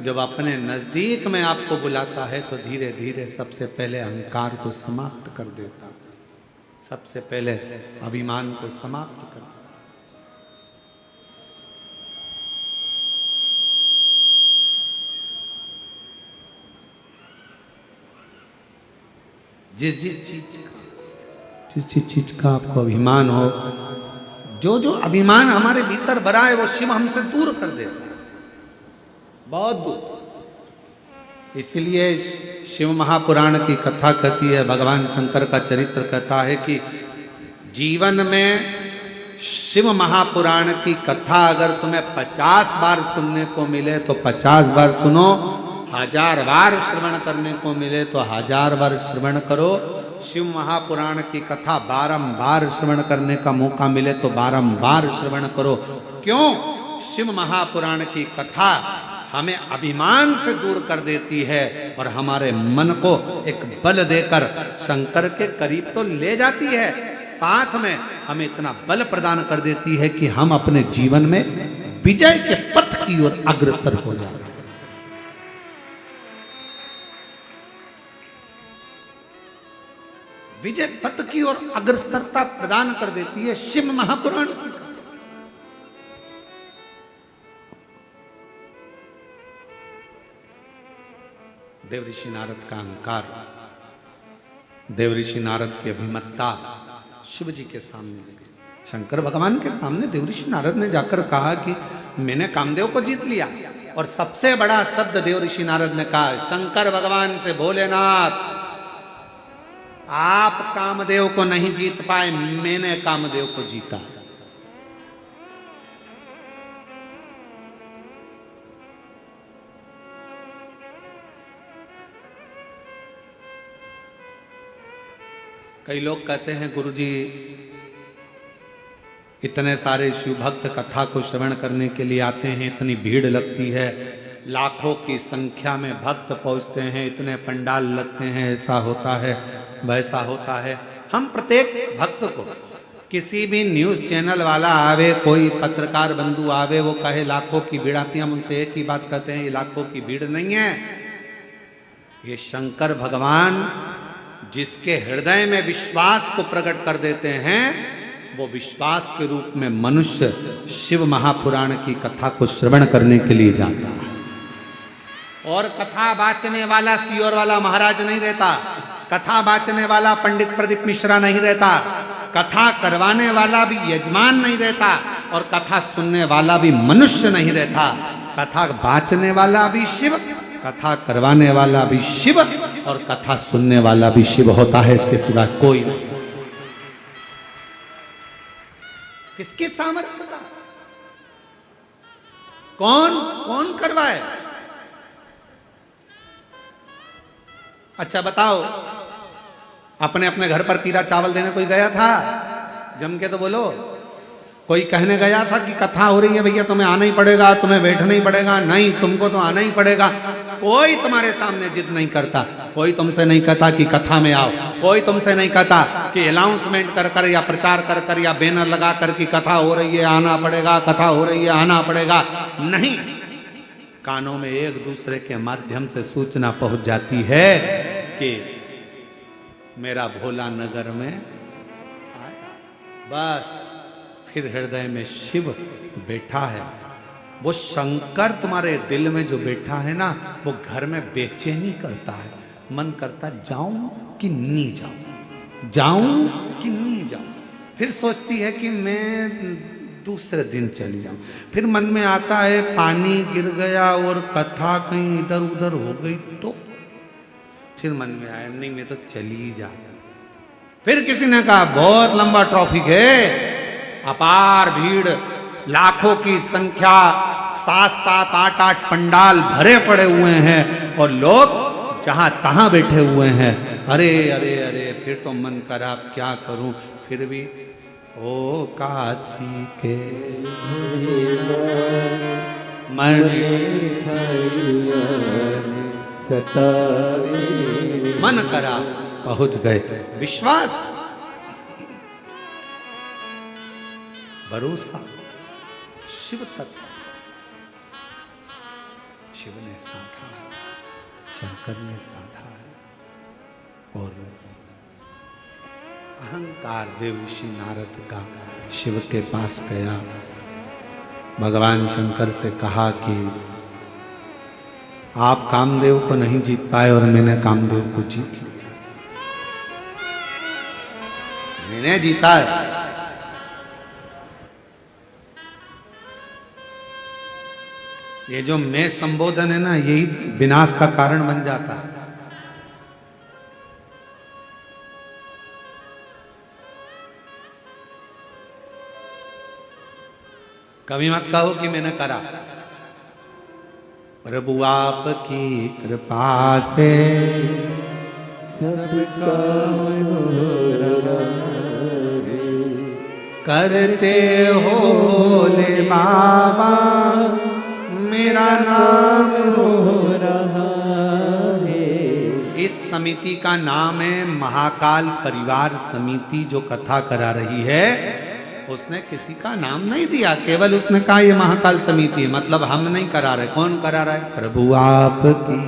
जब अपने नजदीक में आपको बुलाता है तो धीरे धीरे सबसे पहले अहंकार को समाप्त कर देता, सबसे पहले अभिमान को समाप्त कर देता। जिस चीज का आपको अभिमान हो, जो जो अभिमान हमारे भीतर भरा है वो शिव हमसे दूर कर देता है, बहुत दूर। इसलिए शिव महापुराण की कथा कहती है, भगवान शंकर का चरित्र कहता है कि जीवन में शिव महापुराण की कथा अगर तुम्हें 50 बार सुनने को मिले तो 50 बार सुनो, 1000 बार श्रवण करने को मिले तो 1000 बार श्रवण करो। शिव महापुराण की कथा बारंबार श्रवण करने का मौका मिले तो बारंबार श्रवण करो। क्यों? शिव महापुराण की कथा हमें अभिमान से दूर कर देती है और हमारे मन को एक बल देकर शंकर के करीब तो ले जाती है, साथ में हमें इतना बल प्रदान कर देती है कि हम अपने जीवन में विजय के पथ की ओर अग्रसर हो जाए। विजय पथ की ओर अग्रसरता प्रदान कर देती है शिव महापुराण की। देवऋषि नारद का अहंकार, देवऋषि नारद की अभिमत्ता शिव जी के सामने लगे। शंकर भगवान के सामने देवऋषि नारद ने जाकर कहा कि मैंने कामदेव को जीत लिया। और सबसे बड़ा शब्द देवऋषि नारद ने कहा शंकर भगवान से, भोलेनाथ आप कामदेव को नहीं जीत पाए, मैंने कामदेव को जीता। कई लोग कहते हैं गुरुजी इतने सारे शिव भक्त कथा को श्रवण करने के लिए आते हैं, इतनी भीड़ लगती है, लाखों की संख्या में भक्त पहुंचते हैं, इतने पंडाल लगते हैं, ऐसा होता है वैसा होता है। हम प्रत्येक भक्त को, किसी भी न्यूज चैनल वाला आवे, कोई पत्रकार बंधु आवे, वो कहे लाखों की भीड़ आती है, हम उनसे एक ही बात कहते हैं, ये लाखों की भीड़ नहीं है, ये शंकर भगवान जिसके हृदय में विश्वास को प्रकट कर देते हैं, वो विश्वास के रूप में मनुष्य शिव महापुराण की कथा को श्रवण करने के लिए जाता है। और कथा बाचने वाला सियोर वाला महाराज नहीं रहता, कथा बाचने वाला पंडित प्रदीप मिश्रा नहीं रहता, कथा करवाने वाला भी यजमान नहीं रहता, और कथा सुनने वाला भी मनुष्य नहीं रहता। कथा बाचने वाला भी शिव, कथा करवाने वाला भी शिव, और कथा सुनने वाला भी शिव होता है, इसके सिवा कोई नहीं। किसके सामर्थ्य का? कौन करवाए? अच्छा बताओ, अपने अपने घर पर पीरा चावल देने कोई गया था? जम के तो बोलो। कोई कहने गया था कि कथा हो रही है भैया तुम्हें आना ही पड़ेगा, तुम्हें बैठना ही पड़ेगा? नहीं, तुमको तो आना ही पड़ेगा। कोई तुम्हारे सामने जिद नहीं करता, कोई तुमसे नहीं कहता कि कथा में आओ, कोई तुमसे नहीं कहता कि अनाउंसमेंट कर कर या प्रचार कर कर या बैनर लगा कर कि कथा हो रही है आना पड़ेगा, कथा हो रही है आना पड़ेगा। नहीं, कानों में एक दूसरे के माध्यम से सूचना पहुंच जाती है कि मेरा भोला नगर में आया, बस फिर हृदय में शिव बैठा है। वो शंकर तुम्हारे दिल में जो बैठा है ना, वो घर में बेचैनी करता है, मन करता जाऊं कि नहीं जाऊं, जाऊं कि नहीं जाऊं। फिर सोचती है कि मैं दूसरे दिन चली जाऊं। फिर मन में आता है पानी गिर गया और कथा कहीं इधर उधर हो गई तो फिर मन में आया नहीं मैं तो चली ही जाता। फिर किसी ने कहा बहुत लंबा ट्रॉफिक है, अपार भीड़, लाखों की संख्या, 7-7, 8-8 पंडाल भरे पड़े हुए हैं और लोग जहां तहां बैठे हुए हैं। अरे अरे अरे, फिर तो मन करा अब क्या करूं। फिर भी ओ काशी के मन करा पहुंच गए। विश्वास, भरोसा शिव तत्व, शिव ने साधा है, शंकर ने साधा है। और अहंकार देवऋषि नारद का शिव के पास गया, भगवान शंकर से कहा कि आप कामदेव को नहीं जीत पाए और मैंने कामदेव को जीत लिया, मैंने जीता है। ये जो मैं संबोधन है ना, यही विनाश का कारण बन जाता है। कभी मत कहो कि मैंने करा, प्रभु आपकी कृपा से सबका करते हो भोले बाबा, मेरा नाम हो रहा है। इस समिति का नाम है महाकाल परिवार समिति, जो कथा करा रही है उसने किसी का नाम नहीं दिया, केवल उसने कहा ये महाकाल समिति है, मतलब हम नहीं करा रहे। कौन करा रहा है? प्रभु आपकी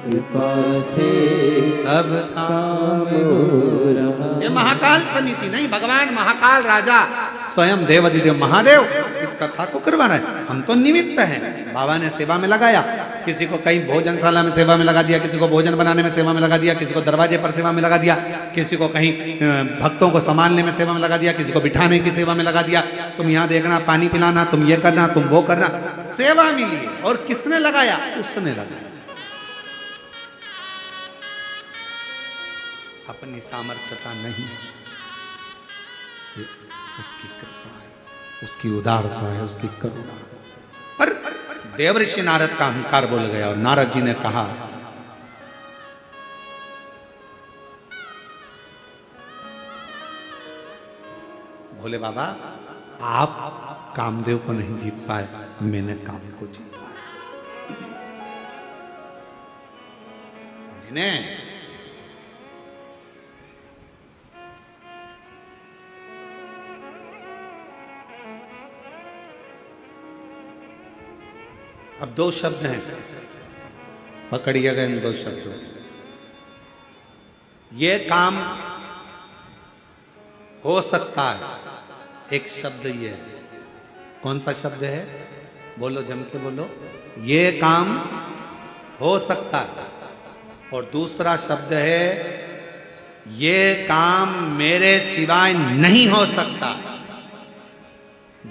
कृपा से सब काम हो रहा। ये महाकाल समिति नहीं, भगवान महाकाल राजा स्वयं देवाधिदेव महादेव इस कथा को करवा रहे हैं। हम तो निमित्त हैं। बाबा ने सेवा में लगाया, किसी को कहीं भोजनशाला में सेवा में लगा दिया, किसी को भोजन बनाने में सेवा में लगा दिया, किसी को दरवाजे पर सेवा में लगा दिया, किसी को कहीं भक्तों को संभालने में सेवा में लगा दिया, किसी को बिठाने की सेवा में लगा दिया। तुम यहाँ देखना, पानी पिलाना, तुम ये करना, तुम वो करना, सेवा मिली है। और किसने लगाया? उसने लगाया। अपनी सामर्थ्यता नहीं है, ये उसकी कृपा है, उसकी उदारता है, उसकी करुणा। पर देवऋषि नारद का अहंकार बोल गया और नारद जी ने कहा, भोले बाबा आप कामदेव को नहीं जीत पाए, मैंने काम को जीता है। मैंने अब दो शब्द हैं, पकड़िएगा इन दो शब्दों। ये काम हो सकता है, एक शब्द ये है। कौन सा शब्द है? बोलो, जम के बोलो। ये काम हो सकता है। और दूसरा शब्द है, ये काम मेरे सिवाय नहीं हो सकता।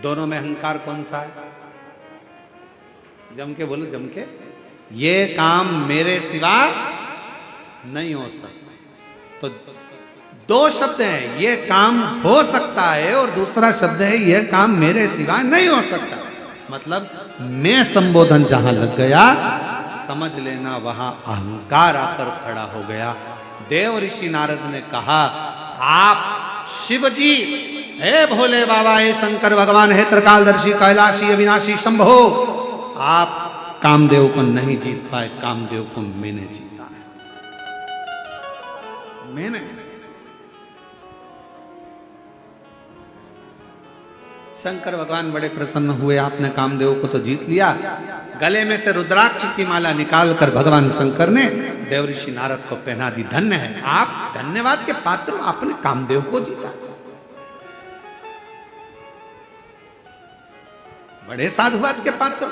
दोनों में अहंकार कौन सा है? जम के बोलो, जम के। ये काम मेरे सिवा नहीं हो सकता। तो दो शब्द हैं, ये काम हो सकता है और दूसरा शब्द है, ये काम मेरे सिवा नहीं हो सकता। मतलब मैं संबोधन जहां लग गया, समझ लेना वहां अहंकार आकर खड़ा हो गया। देव ऋषि नारद ने कहा, आप शिव जी, हे भोले बाबा, हे शंकर भगवान, हे त्रिकालदर्शी, कैलाशी, अविनाशी, शंभो, आप कामदेव को नहीं जीत पाए, कामदेव को मैंने जीता है। मैंने। शंकर भगवान बड़े प्रसन्न हुए, आपने कामदेव को तो जीत लिया। गले में से रुद्राक्ष की माला निकालकर भगवान शंकर ने देवऋषि नारद को पहना दी। धन्य है आप, धन्यवाद के पात्र, आपने कामदेव को जीता। बड़े साधुवाद के पात्र।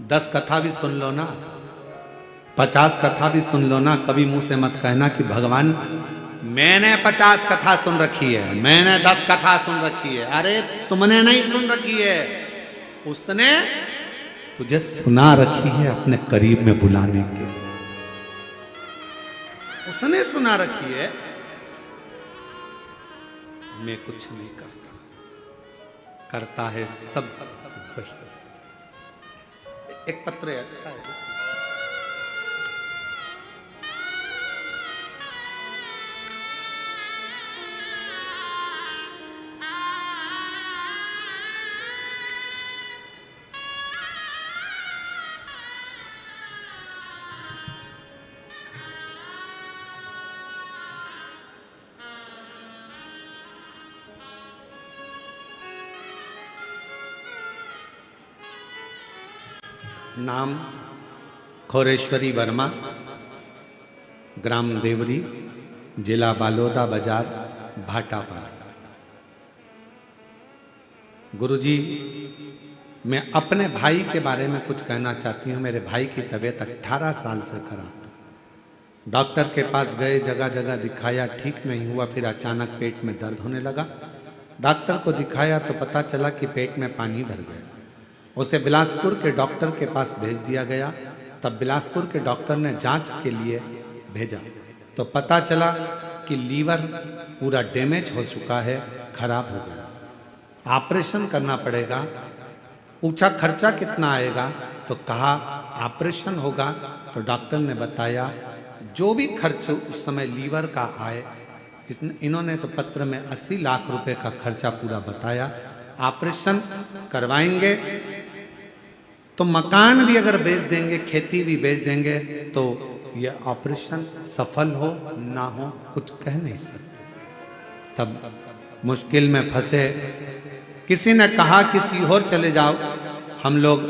दस कथा भी सुन लो ना, 50 कथा भी सुन लो ना, कभी मुंह से मत कहना कि भगवान मैंने 50 कथा सुन रखी है, मैंने 10 कथा सुन रखी है। अरे तुमने नहीं सुन रखी है, उसने तुझे सुना रखी है अपने करीब में बुलाने के। उसने सुना रखी है। मैं कुछ नहीं करता, करता है सब वही। एक पत्र है, अच्छा है। नाम खोरेश्वरी वर्मा, ग्राम देवरी, जिला बालोदा बाजार, भाटापारा। गुरुजी, मैं अपने भाई के बारे में कुछ कहना चाहती हूँ। मेरे भाई की तबीयत 18 साल से खराब थी। डॉक्टर के पास गए, जगह जगह दिखाया, ठीक नहीं हुआ। फिर अचानक पेट में दर्द होने लगा। डॉक्टर को दिखाया तो पता चला कि पेट में पानी भर गया। उसे बिलासपुर के डॉक्टर के पास भेज दिया गया। तब बिलासपुर के डॉक्टर ने जांच के लिए भेजा तो पता चला कि लीवर पूरा डैमेज हो चुका है, खराब हो गया, ऑपरेशन करना पड़ेगा। पूछा खर्चा कितना आएगा, तो कहा ऑपरेशन होगा। तो डॉक्टर ने बताया जो भी खर्च उस समय लीवर का आए, इन्होंने तो पत्र में 80 लाख रुपए का खर्चा पूरा बताया। ऑपरेशन करवाएंगे तो मकान भी अगर बेच देंगे, खेती भी बेच देंगे, तो यह ऑपरेशन सफल हो ना हो कुछ कह नहीं सकते। तब मुश्किल में फंसे, किसी ने कहा कि सीहोर चले जाओ। हम लोग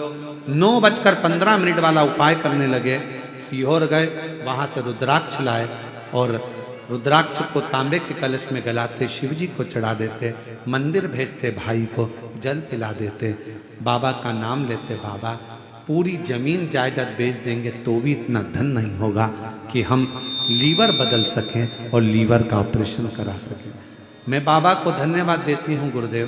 9:15 वाला उपाय करने लगे। सीहोर गए, वहां से रुद्राक्ष लाए और रुद्राक्ष को तांबे के कलश में गलाते, शिव जी को चढ़ा देते, मंदिर भेजते, भाई को जल पिला देते, बाबा का नाम लेते। बाबा पूरी जमीन जायदाद बेच देंगे तो भी इतना धन नहीं होगा कि हम लीवर बदल सकें और लीवर का ऑपरेशन करा सकें। मैं बाबा को धन्यवाद देती हूँ गुरुदेव।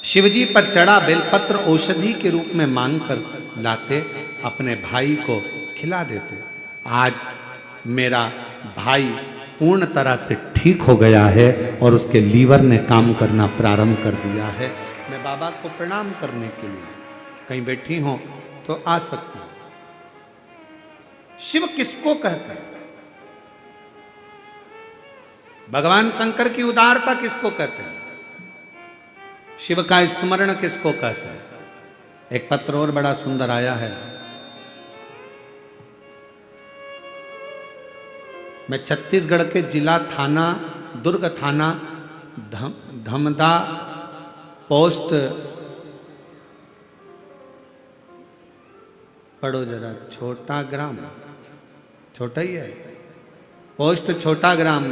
शिवजी पर चढ़ा बेलपत्र औषधि के रूप में मांग कर लाते, अपने भाई को खिला देते। आज मेरा भाई पूर्ण तरह से ठीक हो गया है और उसके लीवर ने काम करना प्रारंभ कर दिया है। मैं बाबा को प्रणाम करने के लिए कहीं बैठी हूं तो आ सकती हूं। शिव किसको कहते हैं? भगवान शंकर की उदारता किसको कहते हैं? शिव का स्मरण किसको कहते हैं? एक पत्र और बड़ा सुंदर आया है। मैं छत्तीसगढ़ के जिला थाना, दुर्ग थाना, धमदा पोस्ट, पढ़ो जरा, छोटा ग्राम, छोटा ही है, पोस्ट छोटा ग्राम,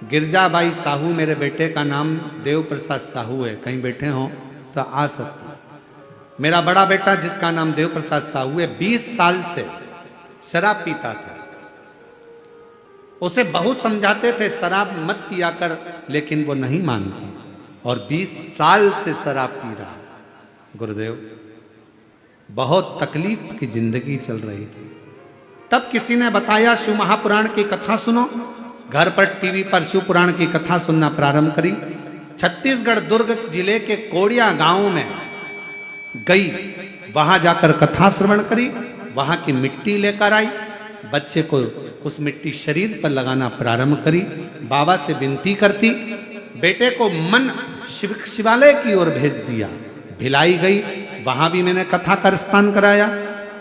गिरजाबाई साहू, मेरे बेटे का नाम देव प्रसाद साहू है। कहीं बैठे हो तो आ सकते। मेरा बड़ा बेटा जिसका नाम देव प्रसाद साहू है, 20 साल से शराब पीता था। उसे बहुत समझाते थे शराब मत पिया कर, लेकिन वो नहीं मानती और 20 साल से शराब पी रहा। गुरुदेव, बहुत तकलीफ की जिंदगी चल रही थी। तब किसी ने बताया शिव महापुराण की कथा सुनो। घर पर टीवी पर शिव पुराण की कथा सुनना प्रारंभ करी। छत्तीसगढ़ दुर्ग जिले के कोड़िया गांव में गई, वहां जाकर कथा श्रवण करी, वहां की मिट्टी लेकर आई, बच्चे को उस मिट्टी शरीर पर लगाना प्रारंभ करी। बाबा से विनती करती, बेटे को मन शिवालय की ओर भेज दिया। भिलाई गई, वहां भी मैंने कथा का रसपान कराया।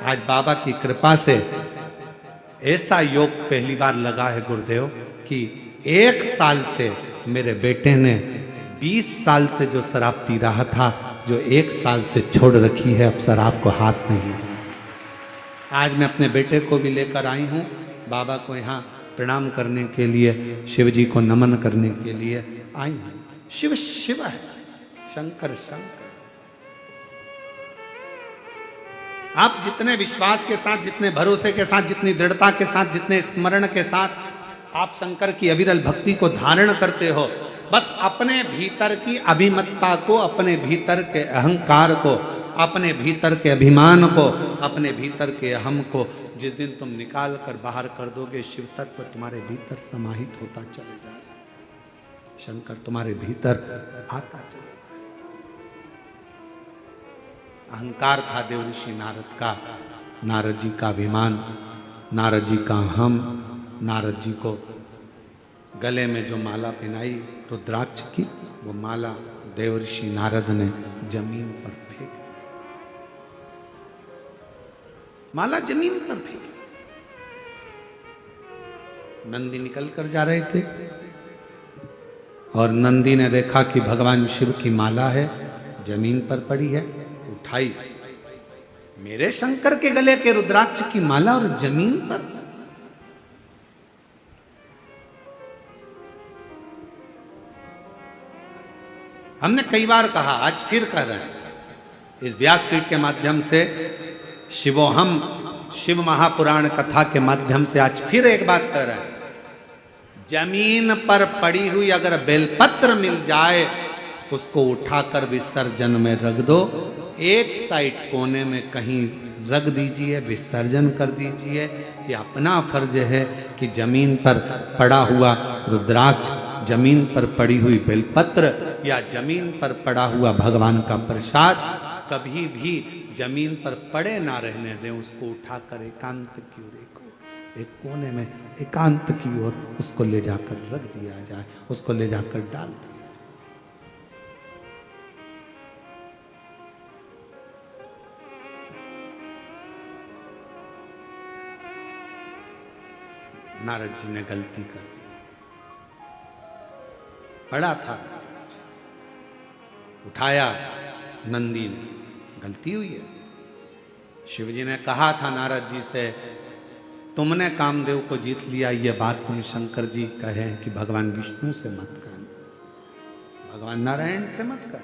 आज बाबा की कृपा से ऐसा योग पहली बार लगा है गुरुदेव कि 1 साल से मेरे बेटे ने 20 साल से जो शराब पी रहा था, जो 1 साल से छोड़ रखी है, अब शराब को हाथ नहीं दिया। आज मैं अपने बेटे को भी लेकर आई हूँ बाबा को यहाँ प्रणाम करने के लिए, शिव जी को नमन करने के लिए आई हूँ। शिव शिव है, शंकर शंकर। आप जितने विश्वास के साथ, जितने भरोसे के साथ, जितनी दृढ़ता के साथ, जितने स्मरण के साथ आप शंकर की अविरल भक्ति को धारण करते हो, बस अपने भीतर की अभिमत्ता को, अपने भीतर के अहंकार को, अपने भीतर के अभिमान को, अपने भीतर के अहम को जिस दिन तुम निकाल कर बाहर कर दोगे, शिव तत्व तुम्हारे भीतर समाहित होता चले जाए, शंकर तुम्हारे भीतर आता चले जाए। अहंकार था देव ऋषि नारद का, नारद जी का अभिमान, नारद जी का हम, नारद जी को गले में जो माला पहनाई रुद्राक्ष की, वो माला देव ऋषि नारद ने जमीन पर फेंक दी। माला जमीन पर फेंकी। नंदी निकल कर जा रहे थे और नंदी ने देखा कि भगवान शिव की माला है, जमीन पर पड़ी है, उठाई। मेरे शंकर के गले के रुद्राक्ष की माला और जमीन पर। हमने कई बार कहा, आज फिर कह रहे हैं, इस व्यासपीठ के माध्यम से शिवोहम, शिव महापुराण कथा के माध्यम से आज फिर एक बात कह रहे हैं। जमीन पर पड़ी हुई अगर बेलपत्र मिल जाए, उसको उठाकर विसर्जन में रख दो। एक साइड कोने में कहीं रख दीजिए, विसर्जन कर दीजिए। ये अपना फर्ज है कि जमीन पर पड़ा हुआ रुद्राक्ष, जमीन पर पड़ी हुई बेलपत्र या जमीन पर पड़ा हुआ भगवान का प्रसाद कभी भी जमीन पर पड़े ना रहने दें। उसको उठाकर एकांत की ओर, एक कोने में एकांत की ओर उसको ले जाकर रख दिया जाए, उसको ले जाकर डाल दिया जाए। नारद जी ने गलती कर दी। पड़ा था, उठाया नंदी ने, गलती हुई है। शिव जी ने कहा था नारद जी से, तुमने कामदेव को जीत लिया, ये बात तुम शंकर जी कहे कि भगवान विष्णु से मत कर, भगवान नारायण से मत कर।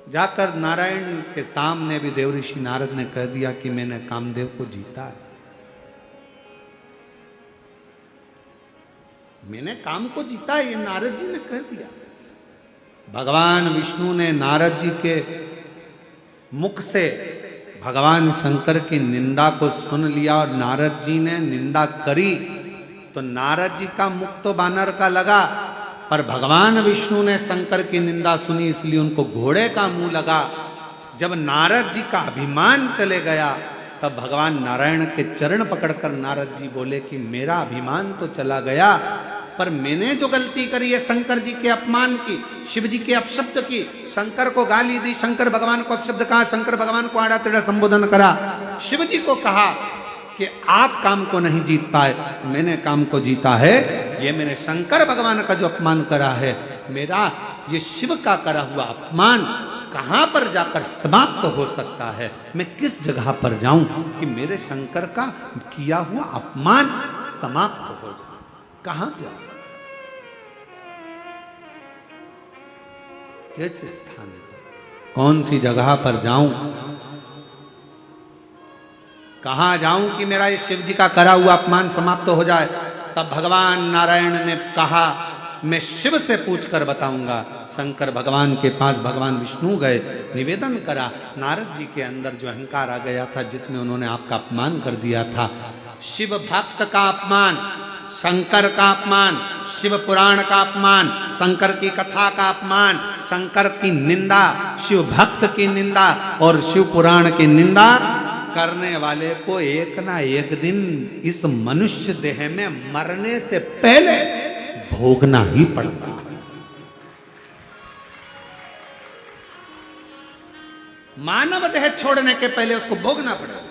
जाकर नारायण के सामने भी देव ऋषि नारद ने कह दिया कि मैंने कामदेव को जीता है, मैंने काम को जीता है, ये नारद जी ने कह दिया। भगवान विष्णु ने नारद जी के मुख से भगवान शंकर की निंदा को सुन लिया और नारद जी ने निंदा करी तो नारद जी का मुख तो बानर का लगा, पर भगवान विष्णु ने शंकर की निंदा सुनी इसलिए उनको घोड़े का मुंह लगा। जब नारद जी का अभिमान चले गया तब भगवान नारायण के चरण पकड़कर नारद जी बोले कि मेरा अभिमान तो चला गया, पर मैंने जो गलती करी है शंकर जी के अपमान की, शिव जी के अपशब्द की, शंकर को गाली दी, शंकर भगवान को अपशब्द कहा, शंकर भगवान को आड़ा टेढ़ा संबोधन करा, शिव जी को कहा कि आप काम को नहीं जीत पाए, मैंने काम को जीता है। ये मैंने शंकर भगवान का जो अपमान करा है, मेरा ये शिव का करा हुआ अपमान कहां पर जाकर समाप्त हो सकता है, मैं किस जगह पर जाऊं कि मेरे शंकर का किया हुआ अपमान समाप्त हो जाए, कहां जाऊं, किस स्थान, कौन सी जगह पर जाऊं, कहां जाऊं कि मेरा इस शिव जी का करा हुआ अपमान समाप्त हो जाए। तब भगवान नारायण ने कहा मैं शिव से पूछकर बताऊंगा। शंकर भगवान के पास भगवान विष्णु गए, निवेदन करा। नारद जी के अंदर जो अहंकार आ गया था जिसमें उन्होंने आपका अपमान कर दिया था, शिव भक्त का अपमान, शंकर का अपमान, शिव पुराण का अपमान, शंकर की कथा का अपमान, शंकर की निंदा, शिव भक्त की निंदा और शिव पुराण की निंदा करने वाले को एक ना एक दिन इस मनुष्य देह में मरने से पहले भोगना ही पड़ता है। मानव देह छोड़ने के पहले उसको भोगना पड़ेगा।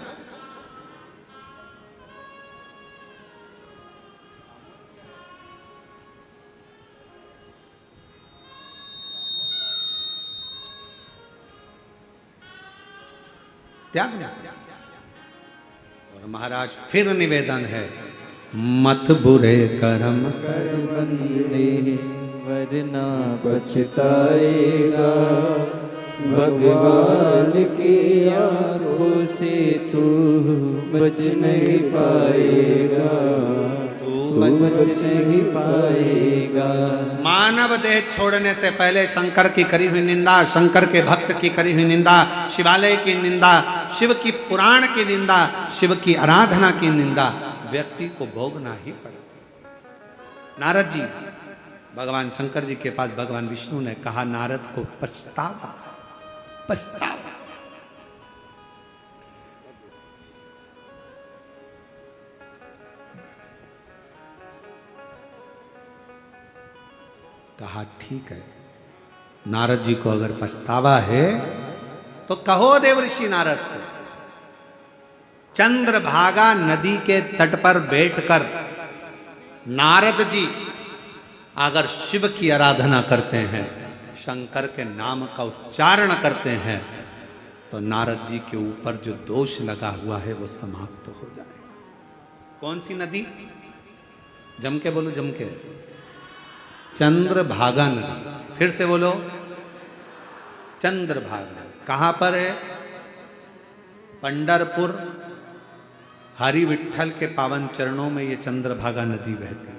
त्यागना। और महाराज फिर निवेदन है, मत बुरे कर्म कर बंदे वरना पछताएगा, भगवान की आंखों से तू बच नहीं पाएगा, बच नहीं पाएगा। मानव देह छोड़ने से पहले शंकर की करी हुई निंदा, शंकर के भक्त की करी हुई निंदा, शिवालय की निंदा, शिव की पुराण की निंदा, शिव की आराधना की निंदा व्यक्ति को भोगना ही पड़ेगा। नारद जी भगवान शंकर जी के पास भगवान विष्णु ने कहा नारद को पछतावा, पछतावा। कहा ठीक है, नारद जी को अगर पछतावा है तो कहो देव ऋषि नारद से। चंद्रभागा नदी के तट पर बैठकर नारद जी अगर शिव की आराधना करते हैं, शंकर के नाम का उच्चारण करते हैं, तो नारद जी के ऊपर जो दोष लगा हुआ है वो समाप्त हो जाएगा। कौन सी नदी? जम के बोलो, जम के। चंद्रभागा नदी। फिर से बोलो, चंद्रभागा। कहां पर है? पंढरपुर हरि विठल के पावन चरणों में ये चंद्रभागा नदी बहती है।